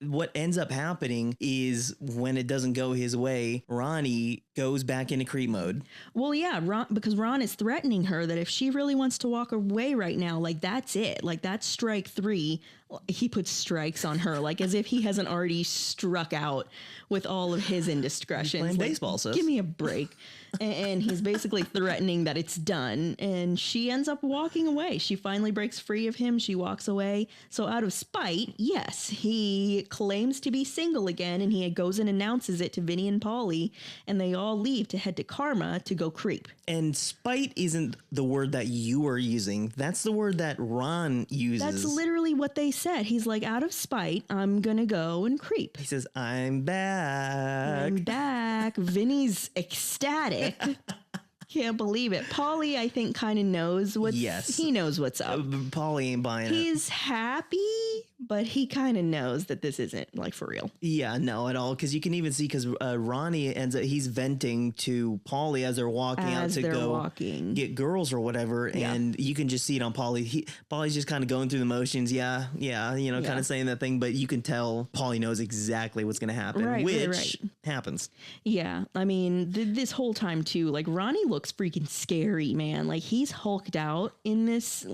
what ends up happening is when it doesn't go his way, Ronnie goes back into creep mode. Well, yeah, because Ron is threatening her that if she really wants to walk away right now, that's it. That's strike 3. He puts strikes on her, as if he hasn't already struck out with all of his indiscretions. Playing baseball, sis. Give me a break. And he's basically threatening that it's done. And she ends up walking away. She finally breaks free of him. She walks away. So out of spite, yes, he claims to be single again. And he goes and announces it to Vinnie and Polly. And they all leave to head to Karma to go creep. And spite isn't the word that you are using. That's the word that Ron uses. That's literally what they said. He's out of spite, I'm going to go and creep. He says, I'm back. Vinny's ecstatic. Can't believe it. Polly, I think, kind of knows he knows what's up. Polly ain't buying it. He's happy, but he kind of knows that this isn't for real. Yeah, no, at all. Because you can even see, because Ronnie ends up, he's venting to Polly as they're walking out to go get girls or whatever. Yeah. And you can just see it on Polly. Polly's just kind of going through the motions. Yeah, kind of saying that thing. But you can tell Polly knows exactly what's going to happen, which happens. Yeah. I mean, this whole time, too, Ronnie looks freaking scary, man. He's hulked out in this.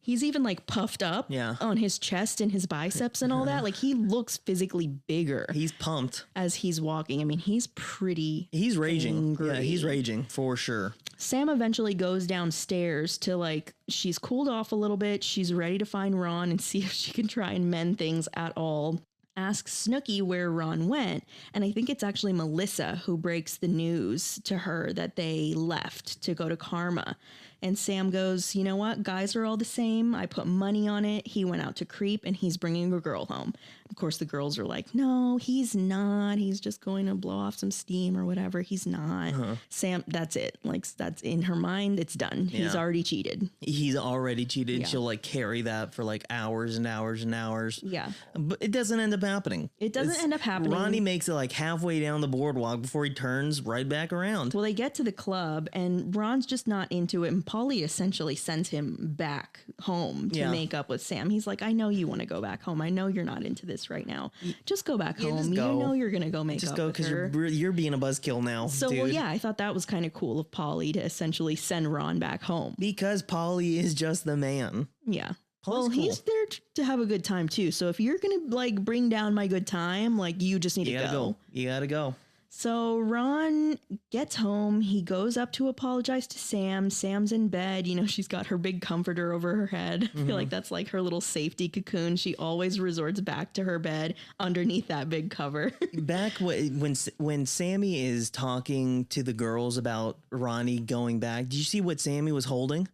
He's even puffed up on his chest and his biceps and all that. He looks physically bigger. He's pumped as he's walking. I mean, he's raging. Angry. Yeah, he's raging for sure. Sam eventually goes downstairs to she's cooled off a little bit. She's ready to find Ron and see if she can try and mend things at all. Asks Snooky where Ron went, and I think it's actually Melissa who breaks the news to her that they left to go to Karma. And Sam goes, you know what? Guys are all the same. I put money on it. He went out to creep and he's bringing a girl home. Of course, the girls are like, no, he's not. He's just going to blow off some steam or whatever. He's not. Sam, that's it. Like, that's in her mind. It's done. Yeah. He's already cheated. He's already cheated. Yeah. She'll like carry that for like hours and hours and hours. Yeah. But it doesn't end up happening. It doesn't end up happening. Ronnie makes it like halfway down the boardwalk before he turns right back around. Well, they get to the club and Ron's just not into it. And Paulie essentially sends him back home to make up with Sam. He's like, I know you want to go back home. I know you're not into this right now. Just go back home. You know you're going to go make up with her. Just go because you're being a buzzkill now, So, dude. Well, yeah, I thought that was kind of cool of Paulie to essentially send Ron back home. Because Paulie is just the man. Yeah. Well, he's there to have a good time too. So if you're going to like bring down my good time, like you just need to go. You got to go. So Ron gets home. He goes up to apologize to Sam. Sam's in bed. You know, she's got her big comforter over her head. I feel like that's like her little safety cocoon. She always resorts back to her bed underneath that big cover. Back when Sammy is talking to the girls about Ronnie going back, did you see what Sammy was holding?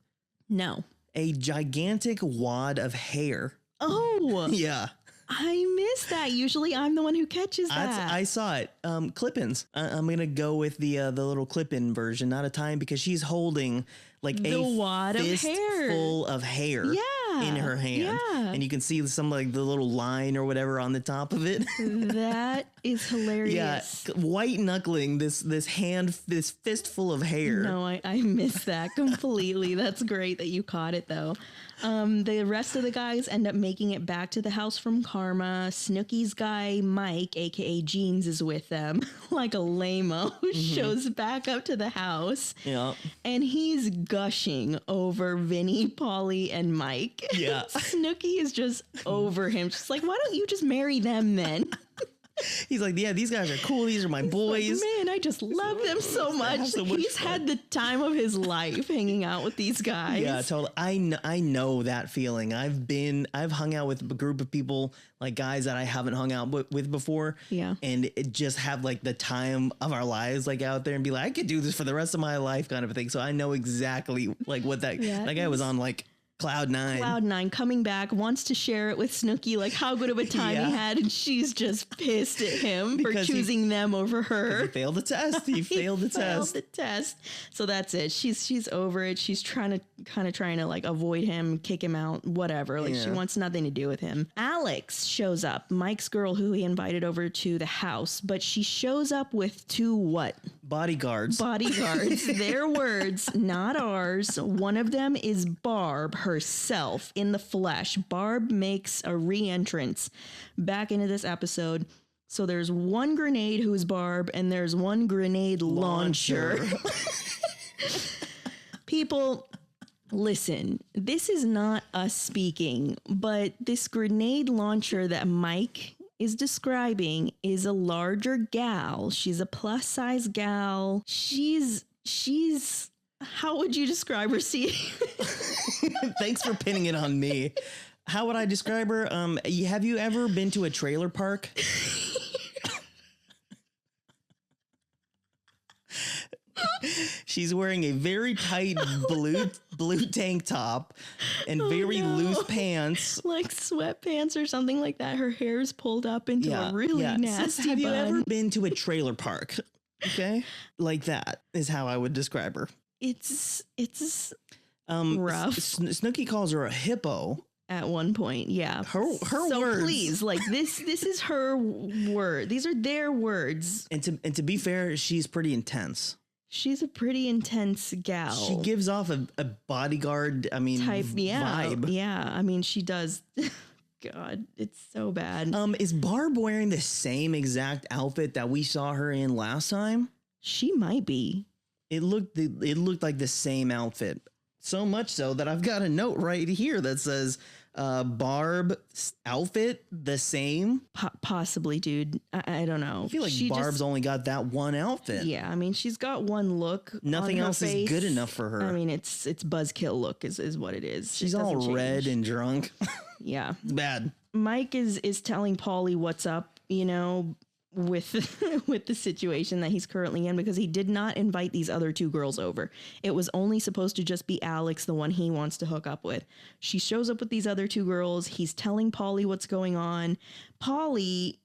No. A gigantic wad of hair. Oh. Yeah. I missed that. Usually I'm the one who catches that. I saw it. Clip-ins. I'm going to go with the little clip-in version, not a time, because she's holding like the wad of hair full of hair in her hand. Yeah. And you can see some like the little line or whatever on the top of it. That is hilarious. Yeah. White knuckling this fistful of hair. No, I missed that completely. That's great that you caught it though. The rest of the guys end up making it back to the house from Karma. Snooki's guy, Mike, aka Jeans, is with them like a lame-o, shows back up to the house. Yeah. And he's gushing over Vinnie, Paulie, and Mike. Yeah. Snooki is just over him. She's like, why don't you just marry them then? He's like, yeah, these guys are cool. These are my boys. Like, man, I just love them so much. He's had the time of his life hanging out with these guys. Yeah, totally. I know that feeling. I've hung out with a group of people, like guys that I haven't hung out with before. Yeah. And it just have like the time of our lives, like out there and be like, I could do this for the rest of my life kind of a thing. So I know exactly like what that guy was on, like Cloud 9. Cloud 9 coming back, wants to share it with Snooki, like how good of a time he had, and she's just pissed at him because for choosing them over her. He failed the test. He failed the test. So that's it. She's over it. She's trying to like avoid him, kick him out, whatever. Like she wants nothing to do with him. Alex shows up, Mike's girl who he invited over to the house, but she shows up with two what? Bodyguards. Their words, not ours. One of them is Barb herself in the flesh. Barb makes a re-entrance back into this episode. So there's one grenade who's Barb, and there's one grenade launcher. People, listen, this is not us speaking, but this grenade launcher that Mike is describing is a larger gal. She's a plus size gal. She's how would you describe her? See, thanks for pinning it on me. How would I describe her? Have you ever been to a trailer park? She's wearing a very tight blue tank top and very loose pants, like sweatpants or something like that. Her hair's pulled up into a really nasty Have bun. you ever been to a trailer park? Okay, like that is how I would describe her. It's rough. Snooki calls her a hippo at one point. Yeah, her so words. Please, like this is her word. These are their words. And to be fair, she's pretty intense. She's a pretty intense gal. She gives off a bodyguard, type vibe. Yeah, I mean, she does. God, it's so bad. Is Barb wearing the same exact outfit that we saw her in last time? She might be. It looked like the same outfit. So much so that I've got a note right here that says Barb's outfit the same. Possibly, dude. I don't know. I feel like Barb's only got that one outfit. Yeah, I mean, she's got one look. Nothing else is good enough for her. I mean, it's buzzkill look is what it is. She's all red and drunk. Yeah, it's bad. Mike is telling Paulie what's up, with with the situation that he's currently in, because he did not invite these other two girls over. It was only supposed to just be Alex, the one he wants to hook up with. She shows up with these other two girls. He's telling Polly what's going on. Polly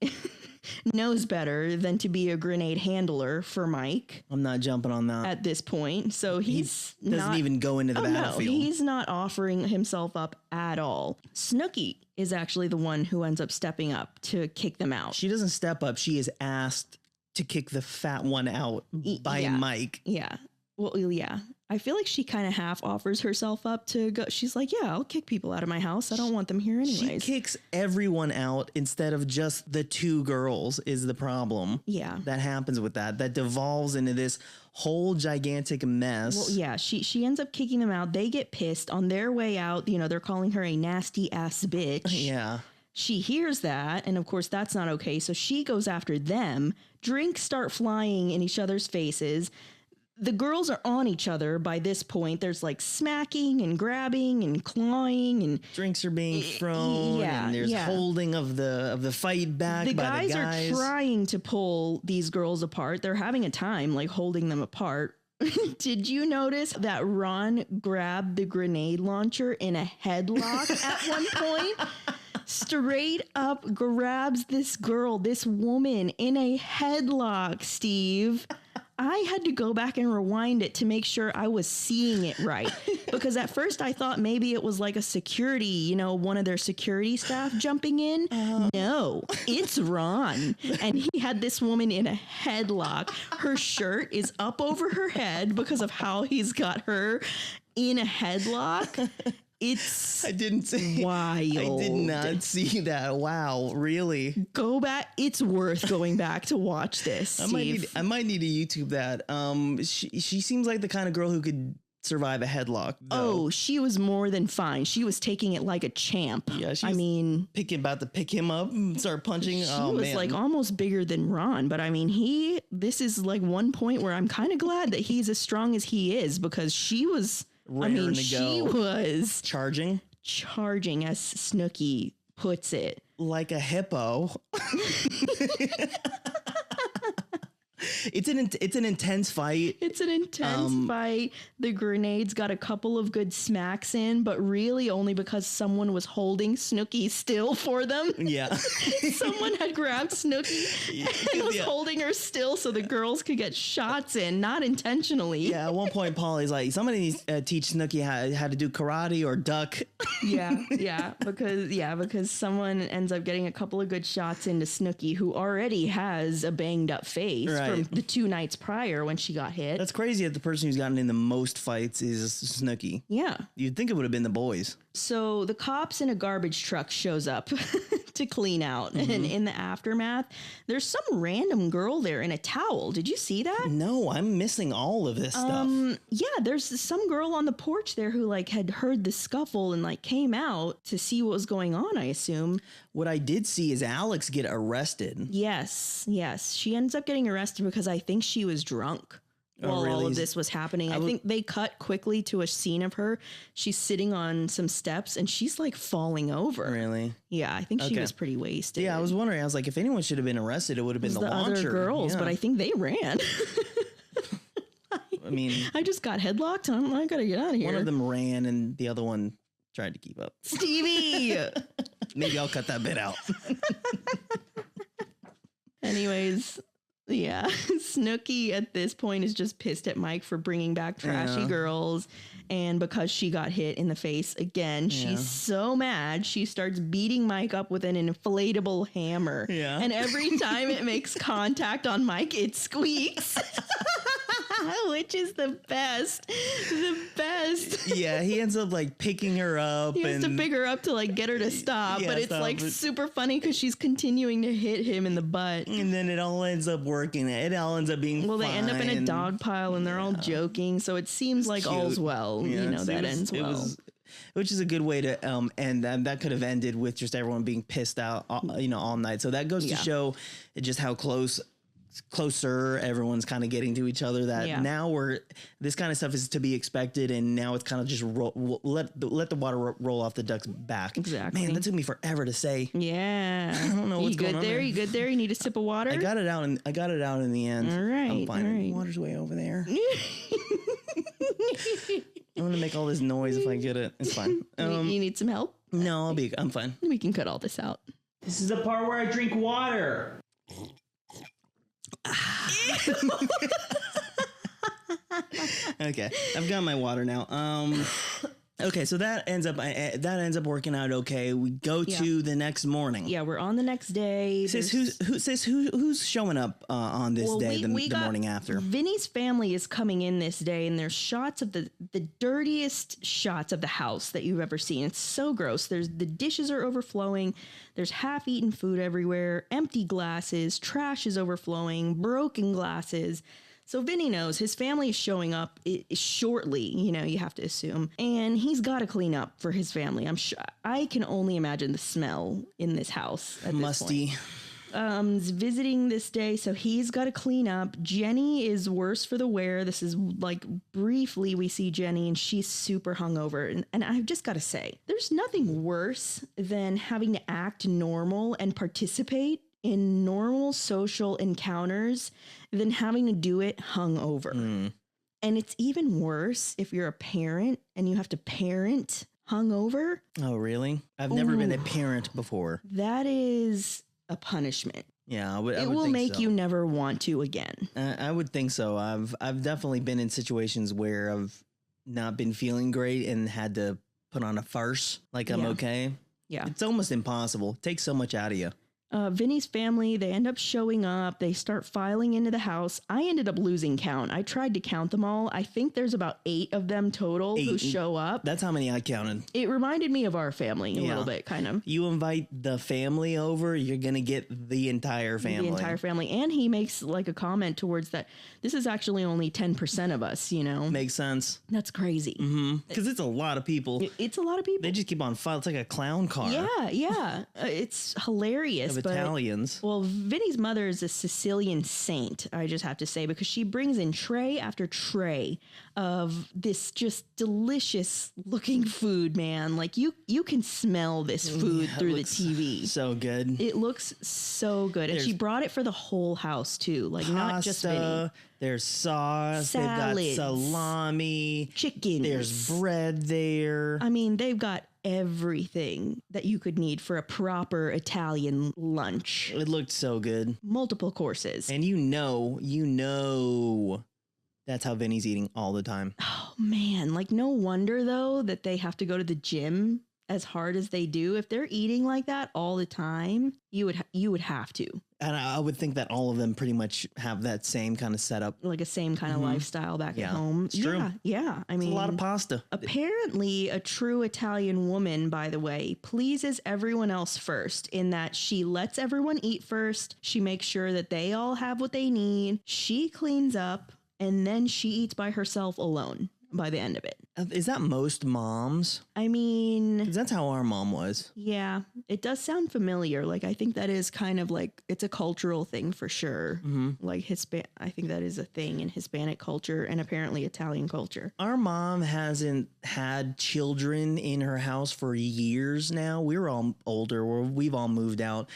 knows better than to be a grenade handler for Mike. I'm not jumping on that at this point. So he doesn't even go into the battlefield. No, he's not offering himself up at all. Snooki is actually the one who ends up stepping up to kick them out. She doesn't step up. She is asked to kick the fat one out by Mike. Yeah. Well, yeah. I feel like she kind of half offers herself up to go. She's like, yeah, I'll kick people out of my house. I don't want them here anyways. She kicks everyone out instead of just the two girls is the problem. Yeah. That happens with that. That devolves into this whole gigantic mess. Well, yeah, she ends up kicking them out. They get pissed on their way out. You know, they're calling her a nasty ass bitch. Yeah. She hears that, and of course that's not okay. So she goes after them. Drinks start flying in each other's faces. The girls are on each other by this point. There's like smacking and grabbing and clawing, and drinks are being thrown. Yeah, and there's holding of the fight back. The guys are trying to pull these girls apart. They're having a time like holding them apart. Did you notice that Ron grabbed the grenade launcher in a headlock at one point? Straight up grabs this girl, this woman, in a headlock, Steve. I had to go back and rewind it to make sure I was seeing it right. Because at first I thought maybe it was like a security, you know, one of their security staff jumping in. No, it's Ron. And he had this woman in a headlock. Her shirt is up over her head because of how he's got her in a headlock. It's wild. I did not see that. Wow, really? Go back. It's worth going back to watch this, Steve. I might need to YouTube that. She seems like the kind of girl who could survive a headlock, though. Oh, she was more than fine. She was taking it like a champ. Yeah, she was about to pick him up and start punching. She was like almost bigger than Ron, but I mean, this is like one point where I'm kind of glad that he's as strong as he is, because she was... she was charging, as Snooki puts it, like a hippo. It's an intense fight. It's an intense fight. The grenades got a couple of good smacks in, but really only because someone was holding Snooki still for them. Yeah. Someone had grabbed Snooki and was holding her still so the girls could get shots in, not intentionally. Yeah, at one point, Polly's like, somebody needs to teach Snooki how to do karate or duck. Because someone ends up getting a couple of good shots into Snooki, who already has a banged up face from the 2 nights prior when she got hit. That's crazy that the person who's gotten in the most fights is Snooki. Yeah. You'd think it would have been the boys. So the cops in a garbage truck shows up to clean out. Mm-hmm. And in the aftermath, there's some random girl there in a towel. Did you see that? No, I'm missing all of this stuff. Yeah, there's some girl on the porch there who like had heard the scuffle and like came out to see what was going on, I assume. What I did see is Alex get arrested. Yes. She ends up getting arrested because I think she was drunk while all of this was happening. I think they cut quickly to a scene of her. She's sitting on some steps and she's like falling over. Really? Yeah, I think she was pretty wasted. Yeah, I was wondering. I was like, if anyone should have been arrested, it would have been the launcher. Other girls, but I think they ran. I mean, I just got headlocked. I gotta get out of here. One of them ran and the other one tried to keep up. Stevie! Maybe I'll cut that bit out. Anyways, yeah, Snooki at this point is just pissed at Mike for bringing back trashy girls. And because she got hit in the face again, she's so mad. She starts beating Mike up with an inflatable hammer. Yeah. And every time it makes contact on Mike, it squeaks. Which is the best. The best. Yeah, he ends up like picking her up. He has to pick her up to like get her to stop. But it's like super funny because she's continuing to hit him in the butt. And then it all ends up working. It all ends up being they end up in a dog pile and they're all joking. So it seems like all's well. Yeah, that ends well. Which is a good way to end. That could have ended with just everyone being pissed out, all night. So that goes to show just how close closer. Everyone's kind of getting to each other. That now this kind of stuff is to be expected, and now it's kind of just let the water roll off the duck's back. Exactly. Man, that took me forever to say. Yeah. I don't know what's going on there. You good there? You need a sip of water? I got it out in the end. All right. I'm fine. All right. Water's way over there. I'm gonna make all this noise if I get it. It's fine. You need some help? No, I'm fine. We can cut all this out. This is the part where I drink water. Okay, I've got my water now. Okay, so that ends up working out okay. We go to the next morning. Yeah, we're on the next day. Who's showing up on this day? The morning after. Vinnie's family is coming in this day, and there's shots of the dirtiest shots of the house that you've ever seen. It's so gross. The dishes are overflowing. There's half-eaten food everywhere, empty glasses, trash is overflowing, broken glasses. So Vinnie knows his family is showing up shortly, you have to assume. And he's got to clean up for his family. I'm sure I can only imagine the smell in this house at musty. This point. Visiting this day, so he's got to clean up. Jenny is worse for the wear. This is like briefly we see Jenny and she's super hungover. And I've just got to say, there's nothing worse than having to act normal and participate in normal social encounters than having to do it hungover. And it's even worse if you're a parent and you have to parent hungover. Oh, really? I've never been a parent before. That is a punishment. Yeah, I would it will make you never want to again. I would think so. I've definitely been in situations where I've not been feeling great and had to put on a farce like I'm okay. Yeah. It's almost impossible. It takes so much out of you. Vinnie's family, they end up showing up. They start filing into the house. I ended up losing count. I tried to count them all. I think there's about 8 of them total who show up. That's how many I counted. It reminded me of our family a little bit, kind of. You invite the family over, you're going to get the entire family. The entire family. And he makes like a comment towards that. This is actually only 10% of us, Makes sense. That's crazy. Because it's a lot of people. It's a lot of people. They just keep on file. It's like a clown car. Yeah. It's hilarious. Italians. Well, Vinnie's mother is a Sicilian saint, I just have to say, because she brings in tray after tray of this just delicious looking food, man. Like you can smell this food through the TV. So good. It looks so good. And she brought it for the whole house too. Like pasta, not just Vinnie. There's sauce. Salads, they've got salami. Chicken. There's bread there. I mean, they've got everything that you could need for a proper Italian lunch. It looked so good. Multiple courses. And that's how Vinnie's eating all the time. Oh man, like no wonder though that they have to go to the gym as hard as they do. If they're eating like that all the time, you would have to. And I would think that all of them pretty much have that same kind of setup. Like a same kind of lifestyle back at home. It's true. Yeah. I mean, it's a lot of pasta. Apparently, a true Italian woman, by the way, pleases everyone else first in that she lets everyone eat first. She makes sure that they all have what they need. She cleans up and then she eats by herself alone by the end of it. Is that most moms? I mean, that's how our mom was. Yeah, it does sound familiar. Like, I think that is kind of like, it's a cultural thing for sure. Like I think that is a thing in Hispanic culture and apparently Italian culture. Our mom hasn't had children in her house for years now. We're all older. We've all moved out.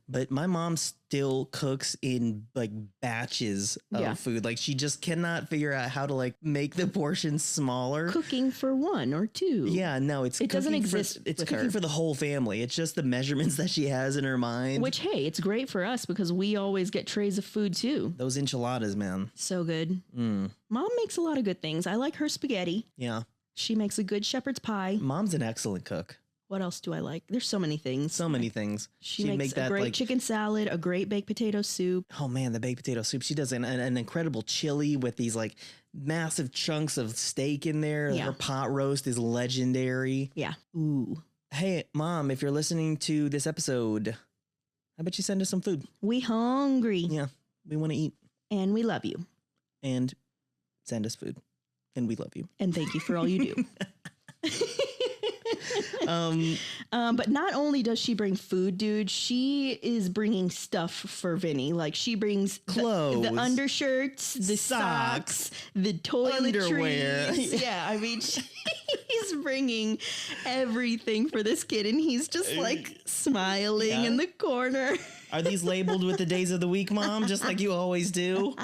But my mom still cooks in like batches of food. Like she just cannot figure out how to like make the portions smaller. Cooking for 1 or 2. Yeah, no, it doesn't exist. It's cooking for the whole family. It's just the measurements that she has in her mind. Which, hey, it's great for us because we always get trays of food too. Those enchiladas, man. So good. Mom makes a lot of good things. I like her spaghetti. Yeah. She makes a good shepherd's pie. Mom's an excellent cook. What else do I like? There's so many things. So many things. She makes a great chicken salad, a great baked potato soup. Oh man, the baked potato soup. She does an incredible chili with these like massive chunks of steak in there. Yeah. Her pot roast is legendary. Yeah. Ooh. Hey, Mom, if you're listening to this episode, how about you send us some food? We hungry. Yeah, we want to eat. And we love you. And send us food. And we love you. And thank you for all you do. But not only does she bring food, dude, she is bringing stuff for Vinnie. Like she brings clothes, the undershirts, the socks, the underwear. toiletries. Yeah, I mean, she's bringing everything for this kid, and he's just like smiling in the corner. Are these labeled with the days of the week, Mom? Just like you always do?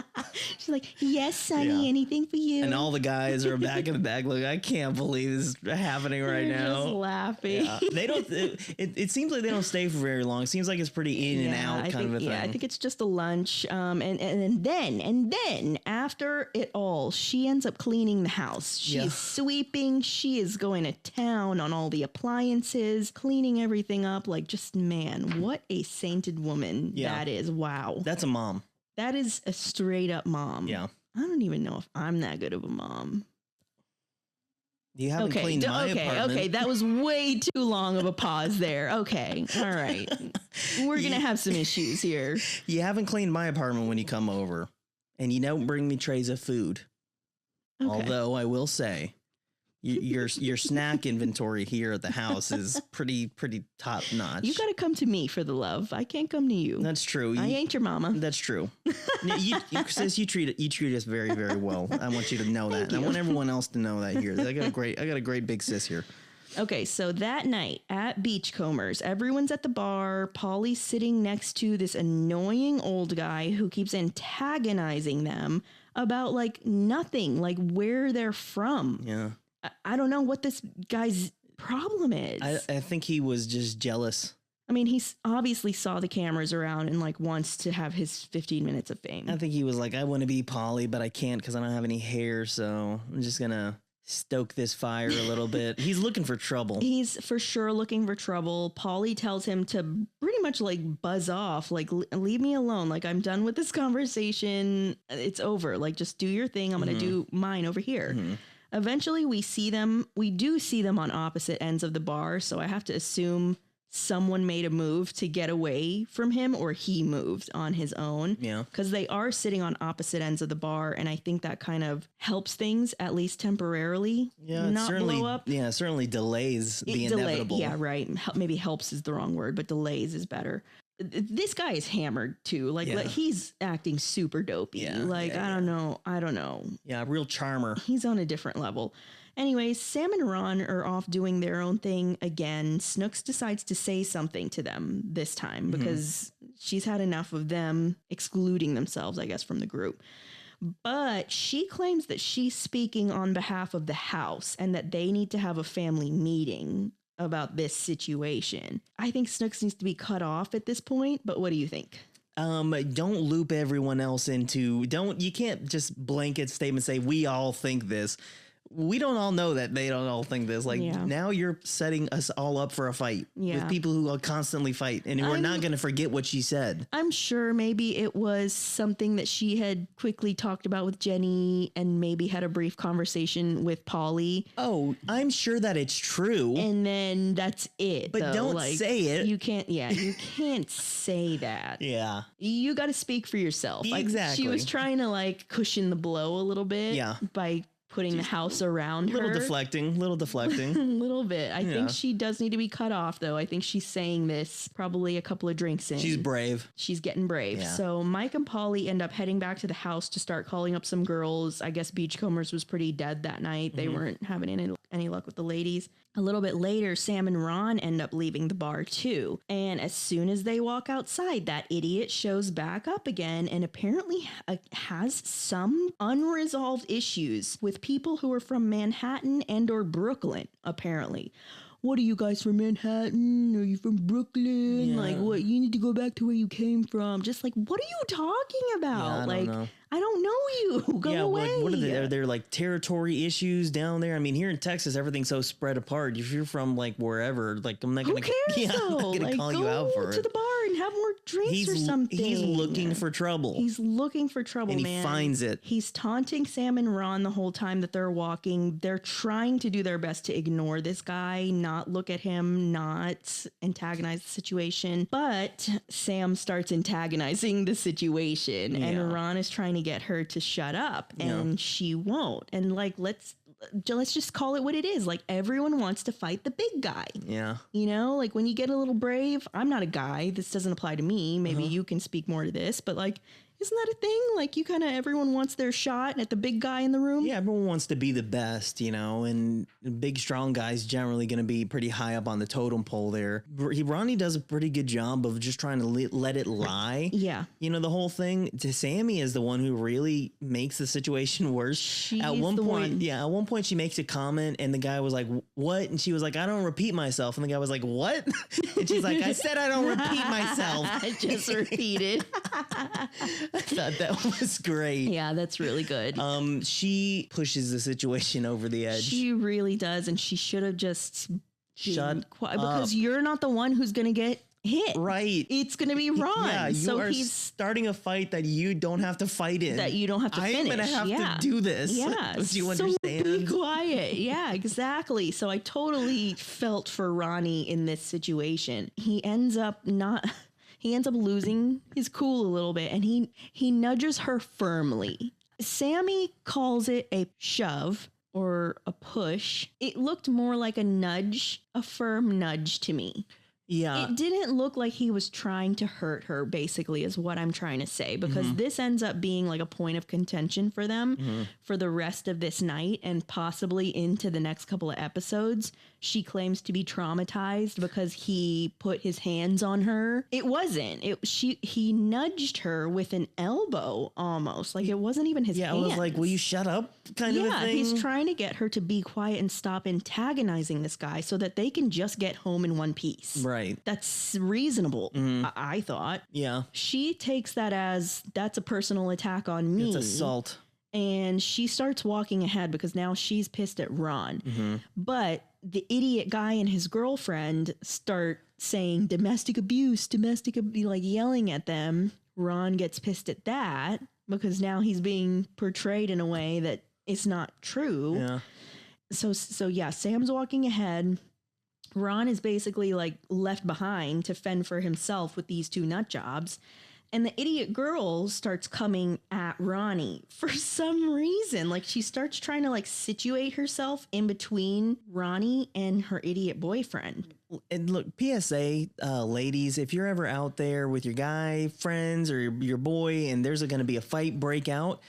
She's like, yes, Sonny, anything for you. And all the guys are back in the back like, I can't believe this is happening right now. Just laughing. Yeah. They don't, it seems like they don't stay for very long. It seems like it's pretty in and out kind of a thing. Yeah, I think it's just a lunch. And then after it all, she ends up cleaning the house. She's sweeping. She is going to town on all the appliances, cleaning everything up. Like just, man, what a sainted woman that is. Wow. That's a mom. That is a straight up mom. Yeah. I don't even know if I'm that good of a mom. You haven't cleaned my apartment. Okay, that was way too long of a pause there. Okay, all right. We're going to have some issues here. You haven't cleaned my apartment when you come over, and you don't bring me trays of food. Okay. Although I will say, your snack inventory here at the house is pretty top notch. You got to come to me for the love. I can't come to you. That's true. I ain't your mama. That's true. Sis, you treat us very, very well. I want you to know that. And I want everyone else to know that here. I got a great big sis here. Okay, so that night at Beachcombers, everyone's at the bar. Polly's sitting next to this annoying old guy who keeps antagonizing them about like nothing, like where they're from. Yeah. I don't know what this guy's problem is. I think he was just jealous. I mean, he's obviously saw the cameras around and like wants to have his 15 minutes of fame. I think he was like, I want to be Polly, but I can't because I don't have any hair. So I'm just going to stoke this fire a little bit. He's looking for trouble. He's for sure looking for trouble. Polly tells him to pretty much like buzz off, like leave me alone. Like I'm done with this conversation. It's over. Like just do your thing. I'm going to do mine over here. Mm-hmm. Eventually we do see them on opposite ends of the bar. So I have to assume someone made a move to get away from him or he moved on his own. Yeah. Because they are sitting on opposite ends of the bar. And I think that kind of helps things, at least temporarily. Yeah. Not blow up. Yeah. It certainly delays the inevitable. Yeah. Right. Maybe helps is the wrong word, but delays is better. This guy is hammered too. Like he's acting super dopey. I don't know. Yeah. Real charmer. He's on a different level. Anyways, Sam and Ron are off doing their own thing again. Snooks decides to say something to them this time because she's had enough of them excluding themselves, I guess, from the group. But she claims that she's speaking on behalf of the house and that they need to have a family meeting about this situation. I think Snooks needs to be cut off at this point, but what do you think? Don't loop everyone else into, you can't just blanket statement say, we all think this. We don't all know that they don't all think this. Like now you're setting us all up for a fight with people who will constantly fight and who are not going to forget what she said. I'm sure maybe it was something that she had quickly talked about with Jenny and maybe had a brief conversation with Polly. Oh, I'm sure that it's true. And then that's it. But don't say it. You can't say that. Yeah. You got to speak for yourself. Exactly. She was trying to like cushion the blow a little bit by putting the house around her. Little deflecting. A little bit. I think she does need to be cut off, though. I think she's saying this probably a couple of drinks in. She's brave. She's getting brave. Yeah. So Mike and Polly end up heading back to the house to start calling up some girls. I guess Beachcombers was pretty dead that night. They weren't having any luck with the ladies. A little bit later, Sam and Ron end up leaving the bar too. And as soon as they walk outside, that idiot shows back up again and apparently has some unresolved issues with people who are from Manhattan and or Brooklyn, apparently. What are you guys from Manhattan? Are you from Brooklyn? Yeah. Like, what? You need to go back to where you came from. Just like, what are you talking about? I don't know you. Go away. Like, what are there like territory issues down there? I mean, here in Texas, everything's so spread apart. If you're from like wherever, like I'm not gonna. Who cares? I'm not gonna call you out for it. Go to the bar and have more drinks or something. He's looking for trouble. And he finds it. He's taunting Sam and Ron the whole time that they're walking. They're trying to do their best to ignore this guy, not look at him, not antagonize the situation. But Sam starts antagonizing the situation, and Ron is trying to get her to shut up, and she won't. And like, let's just call it what it is. Like everyone wants to fight the big guy. Yeah. You know, like when you get a little brave, I'm not a guy. This doesn't apply to me. Maybe you can speak more to this, but like, isn't that a thing? Like you kind of, everyone wants their shot at the big guy in the room. Yeah, everyone wants to be the best, you know, and the big, strong guy's generally going to be pretty high up on the totem pole there. Ronnie does a pretty good job of just trying to let it lie. Yeah. You know, the whole thing. Sammy is the one who really makes the situation worse. She's at one the point, one. yeah, at one point she makes a comment and the guy was like, what? And she was like, I don't repeat myself. And the guy was like, what? And she's like, I said I don't repeat myself. I just repeated. I thought that was great. Yeah, that's really good. She pushes the situation over the edge. She really does, and she should have just Shut because you're not the one who's gonna get hit. Right. It's gonna be Ron. Yeah, you so are he's starting a fight that you don't have to fight in. that you don't have to finish. I'm gonna have to do this. Yeah. Do you so understand? be quiet. Yeah, exactly. So I totally felt for Ronnie in this situation. He ends up losing his cool a little bit, and he nudges her firmly. Sammy calls it a shove or a push. It looked more like a nudge, a firm nudge to me. Yeah. It didn't look like he was trying to hurt her, basically, is what I'm trying to say, because this ends up being like a point of contention for them for the rest of this night and possibly into the next couple of episodes. She claims to be traumatized because he put his hands on her. It wasn't. He nudged her with an elbow almost. Like it wasn't even his hands. I was like, will you shut up? Kind of a thing. He's trying to get her to be quiet and stop antagonizing this guy so that they can just get home in one piece. Right. That's reasonable, I thought. Yeah. She takes that as that's a personal attack on me. It's assault. And she starts walking ahead because now she's pissed at Ron. But the idiot guy and his girlfriend start saying domestic abuse, like yelling at them. Ron gets pissed at that because now he's being portrayed in a way that is not true. Yeah. So yeah, Sam's walking ahead. Ron is basically like left behind to fend for himself with these two nut jobs. And the idiot girl starts coming at Ronnie for some reason. Like she starts trying to like situate herself in between Ronnie and her idiot boyfriend. And look, PSA, ladies, if you're ever out there with your guy friends or your boy and there's going to be a fight break out,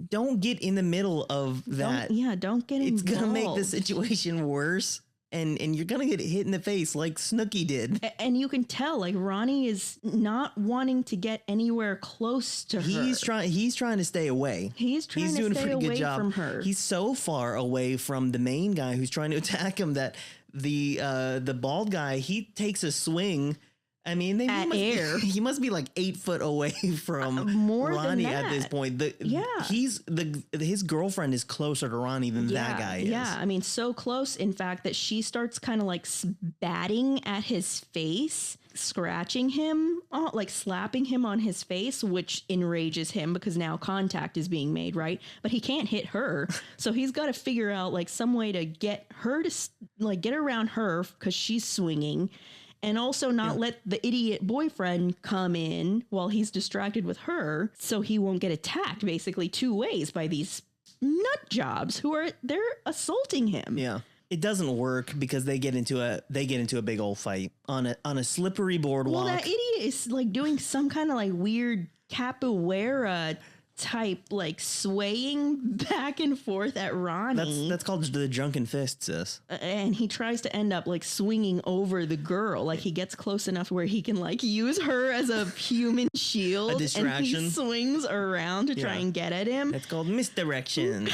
don't get in the middle of that. Don't get involved. It's going to make the situation worse. And you're going to get hit in the face like Snooki did. And you can tell, like, Ronnie is not wanting to get anywhere close to her. He's trying to stay away. He's doing a pretty good job from her. He's so far away from the main guy who's trying to attack him that the bald guy, he takes a swing. I mean, he must be like 8 foot away from more Ronnie than that. at this point. His girlfriend is closer to Ronnie than that guy is. Yeah, I mean, so close, in fact, that she starts kind of like batting at his face, scratching him, like slapping him on his face, which enrages him because now contact is being made, right? But he can't hit her. So he's got to figure out like some way to get her to like get around her because she's swinging. And also not let the idiot boyfriend come in while he's distracted with her so he won't get attacked basically 2 ways by these nut jobs they're assaulting him. Yeah. It doesn't work because they get into a big old fight on a slippery boardwalk. Well, that idiot is like doing some kind of like weird capoeira type like swaying back and forth at Ronnie. That's called the drunken fist, sis. And he tries to end up like swinging over the girl. Like he gets close enough where he can like use her as a human shield. A distraction. And he swings around to try and get at him. It's called misdirection.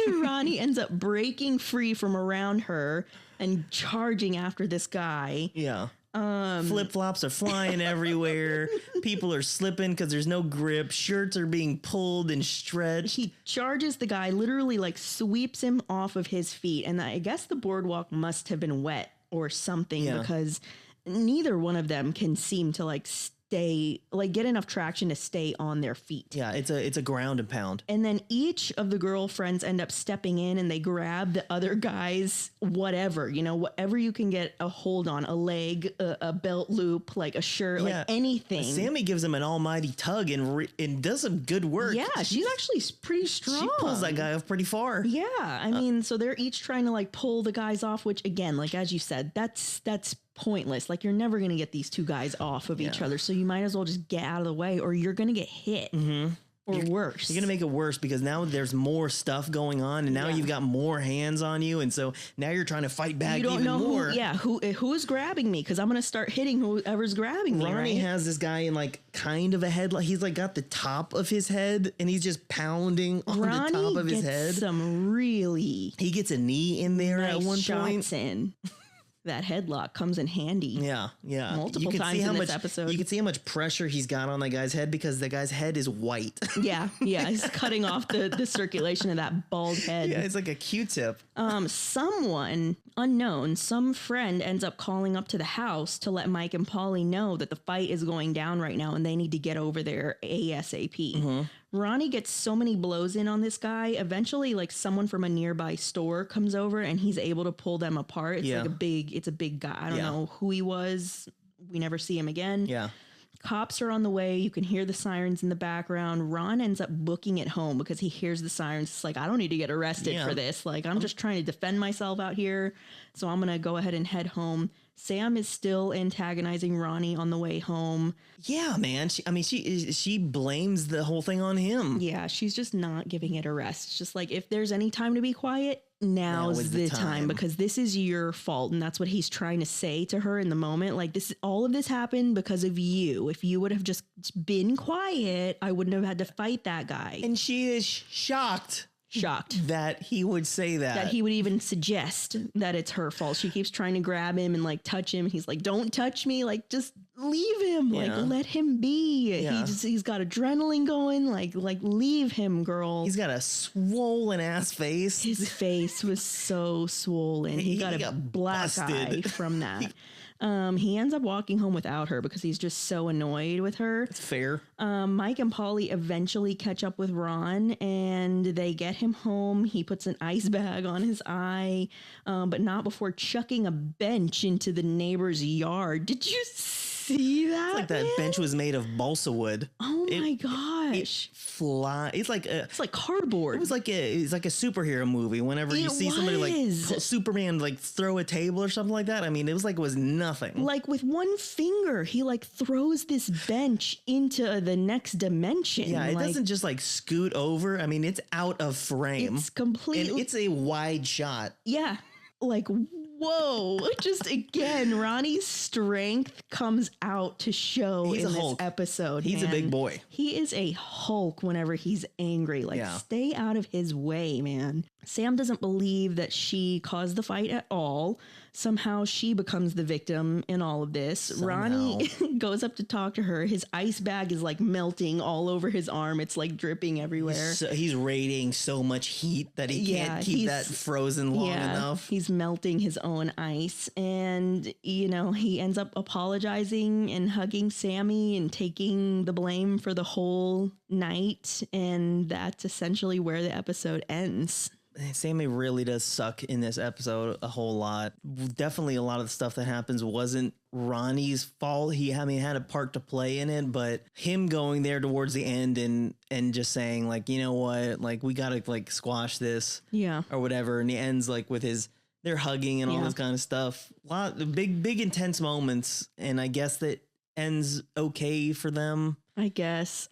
Ronnie ends up breaking free from around her and charging after this guy. Yeah. Flip-flops are flying everywhere. People are slipping because there's no grip. Shirts are being pulled and stretched. He charges the guy, literally like sweeps him off of his feet. And I guess the boardwalk must have been wet or something because neither one of them can seem to like get enough traction to stay on their feet. Yeah, it's a ground and pound. And then each of the girlfriends end up stepping in and they grab the other guy's whatever you can get a hold on, a leg, a belt loop, like a shirt, like anything. Sammy gives him an almighty tug and does some good work. Yeah, she's actually pretty strong. She pulls that guy off pretty far. Yeah, I mean, so they're each trying to like pull the guys off, which again, like as you said, that's pointless. Like you're never going to get these two guys off of each other. So you might as well just get out of the way or you're going to get hit. Or worse. You're going to make it worse because now there's more stuff going on and now you've got more hands on you. And so now you're trying to fight back even more. Who's grabbing me? Because I'm going to start hitting whoever's grabbing me. Ronnie has this guy in like kind of a headlock. He's like got the top of his head and he's just pounding on the top of his head. He gets a knee in there at one point. That headlock comes in handy. Yeah. Multiple times in this episode. You can see how much pressure he's got on that guy's head because the guy's head is white. Yeah. He's cutting off the circulation of that bald head. Yeah, it's like a Q-tip. Someone unknown, some friend ends up calling up to the house to let Mike and Polly know that the fight is going down right now and they need to get over there ASAP. Ronnie gets so many blows in on this guy. Eventually, like someone from a nearby store comes over and he's able to pull them apart. It's a big guy. I don't know who he was. We never see him again. Yeah. Cops are on the way. You can hear the sirens in the background. Ron ends up booking it home because he hears the sirens. It's like, I don't need to get arrested for this. Like, I'm just trying to defend myself out here. So I'm going to go ahead and head home. Sam is still antagonizing Ronnie on the way home. Yeah, man. She blames the whole thing on him. Yeah, she's just not giving it a rest. It's just like, if there's any time to be quiet, now's the time because this is your fault. And that's what he's trying to say to her in the moment. Like, all of this happened because of you. If you would have just been quiet, I wouldn't have had to fight that guy. And she is shocked that he would say that he would even suggest that it's her fault. She keeps trying to grab him and like touch him. He's like, don't touch me. Like, just leave him. Like, let him be. He's got adrenaline going. Like leave him, girl. He's got a swollen ass face. His face was so swollen. He got a black eye from that. He ends up walking home without her because he's just so annoyed with her. It's fair. Mike and Polly eventually catch up with Ron and they get him home. He puts an ice bag on his eye, but not before chucking a bench into the neighbor's yard. Did you see that? It's like that bench was made of balsa wood. Oh my gosh. It's like cardboard. It's like a superhero movie. Whenever you see somebody like Superman like throw a table or something like that. I mean, it was nothing. Like with one finger, he like throws this bench into the next dimension. Yeah, it doesn't just like scoot over. I mean, it's out of frame. It's completely. And it's a wide shot. Yeah. Like, whoa. Just again, Ronnie's strength comes out to show in this episode. He's a big boy. He is a Hulk whenever he's angry. Like, stay out of his way, man. Sam doesn't believe that she caused the fight at all. Somehow she becomes the victim in all of this. Ronnie goes up to talk to her. His ice bag is like melting all over his arm. It's like dripping everywhere. He's radiating so much heat that he can't keep that frozen long enough. He's melting his own ice. And, he ends up apologizing and hugging Sammy and taking the blame for the whole night. And that's essentially where the episode ends. Sammy really does suck in this episode a whole lot. Definitely a lot of the stuff that happens wasn't Ronnie's fault. He had a part to play in it, but him going there towards the end and just saying like, you know what, like we got to like squash this or whatever. And he ends like with they're hugging and all this kind of stuff. A lot of big intense moments. And I guess that ends okay for them. I guess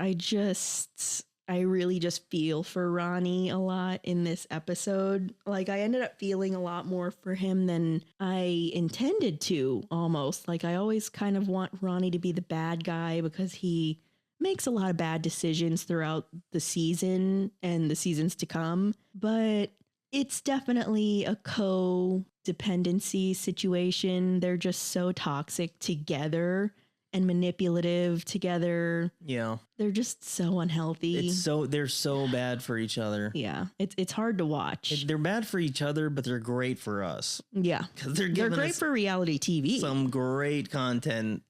I really just feel for Ronnie a lot in this episode. Like, I ended up feeling a lot more for him than I intended to, almost. Like, I always kind of want Ronnie to be the bad guy because he makes a lot of bad decisions throughout the season and the seasons to come. But it's definitely a codependency situation. They're just so toxic together. and manipulative together. Yeah. They're just so unhealthy. They're so bad for each other. Yeah. It's hard to watch. They're bad for each other, but they're great for us. Yeah. Because they're great for reality TV. Some great content.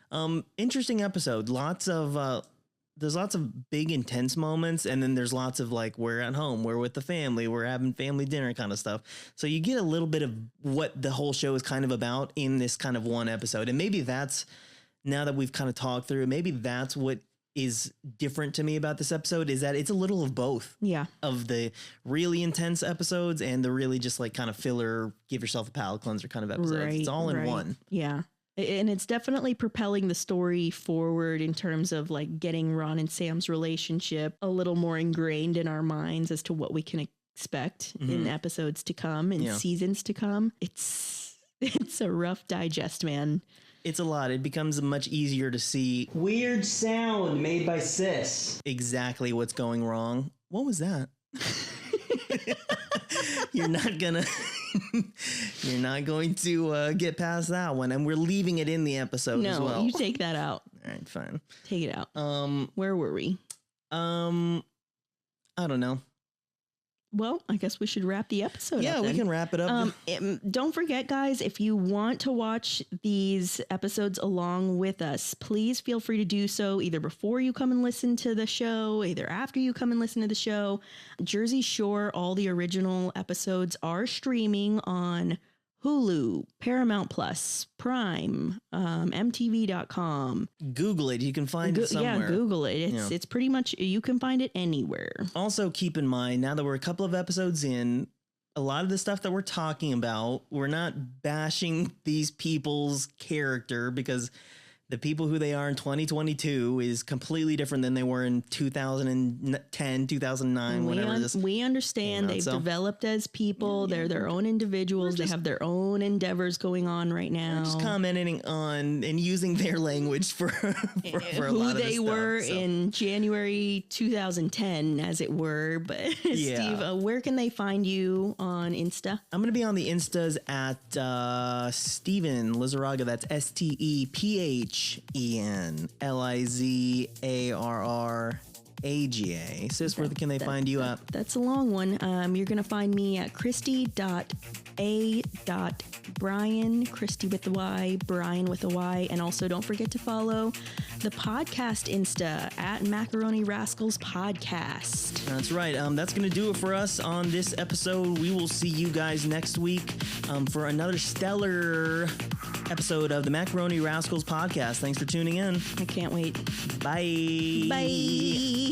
Interesting episode. There's lots of big intense moments, and then there's lots of like, we're at home, we're with the family, we're having family dinner kind of stuff. So you get a little bit of what the whole show is kind of about in this kind of one episode. And maybe that's, now that we've kind of talked through, maybe that's what is different to me about this episode, is that it's a little of both. Yeah. Of the really intense episodes and the really just like kind of filler, give yourself a palate cleanser kind of episodes. Right, it's all in one. Yeah. And it's definitely propelling the story forward in terms of like getting Ron and Sam's relationship a little more ingrained in our minds as to what we can expect in episodes to come and seasons to come. It's a rough digest, man. It's a lot. It becomes much easier to see. Weird sound made by Sis. Exactly what's going wrong. What was that? You're not going to get past that one, and we're leaving it in the episode as well. No, you take that out. All right, fine. Take it out. Where were we? I don't know. Well, I guess we should wrap the episode up. Yeah, we can wrap it up. Don't forget, guys, if you want to watch these episodes along with us, please feel free to do so either before you come and listen to the show, either after you come and listen to the show. Jersey Shore, all the original episodes are streaming on Hulu, Paramount Plus, Prime, MTV.com. Google it. You can find it somewhere. Yeah, Google it. It's pretty much, you can find it anywhere. Also, keep in mind, now that we're a couple of episodes in, a lot of the stuff that we're talking about, we're not bashing these people's character, because the people who they are in 2022 is completely different than they were in 2010, 2009, whenever this. We understand they've developed as people. They're their own individuals. They have their own endeavors going on right now. We're just commenting on and using their language for a lot of who they were in January 2010, as it were. But Steve, where can they find you on Insta? I'm going to be on the Instas at Steven Lizarraga. That's STEPHENLIZARRAGA. Sis, where can they find you at? That's a long one. You're going to find me at Christy.A.Bryan, Christy with the Y, Brian with a Y. And also don't forget to follow the podcast Insta at Macaroni Rascals Podcast. That's right. That's going to do it for us on this episode. We will see you guys next week for another stellar episode of the Macaroni Rascals Podcast. Thanks for tuning in. I can't wait. Bye. Bye.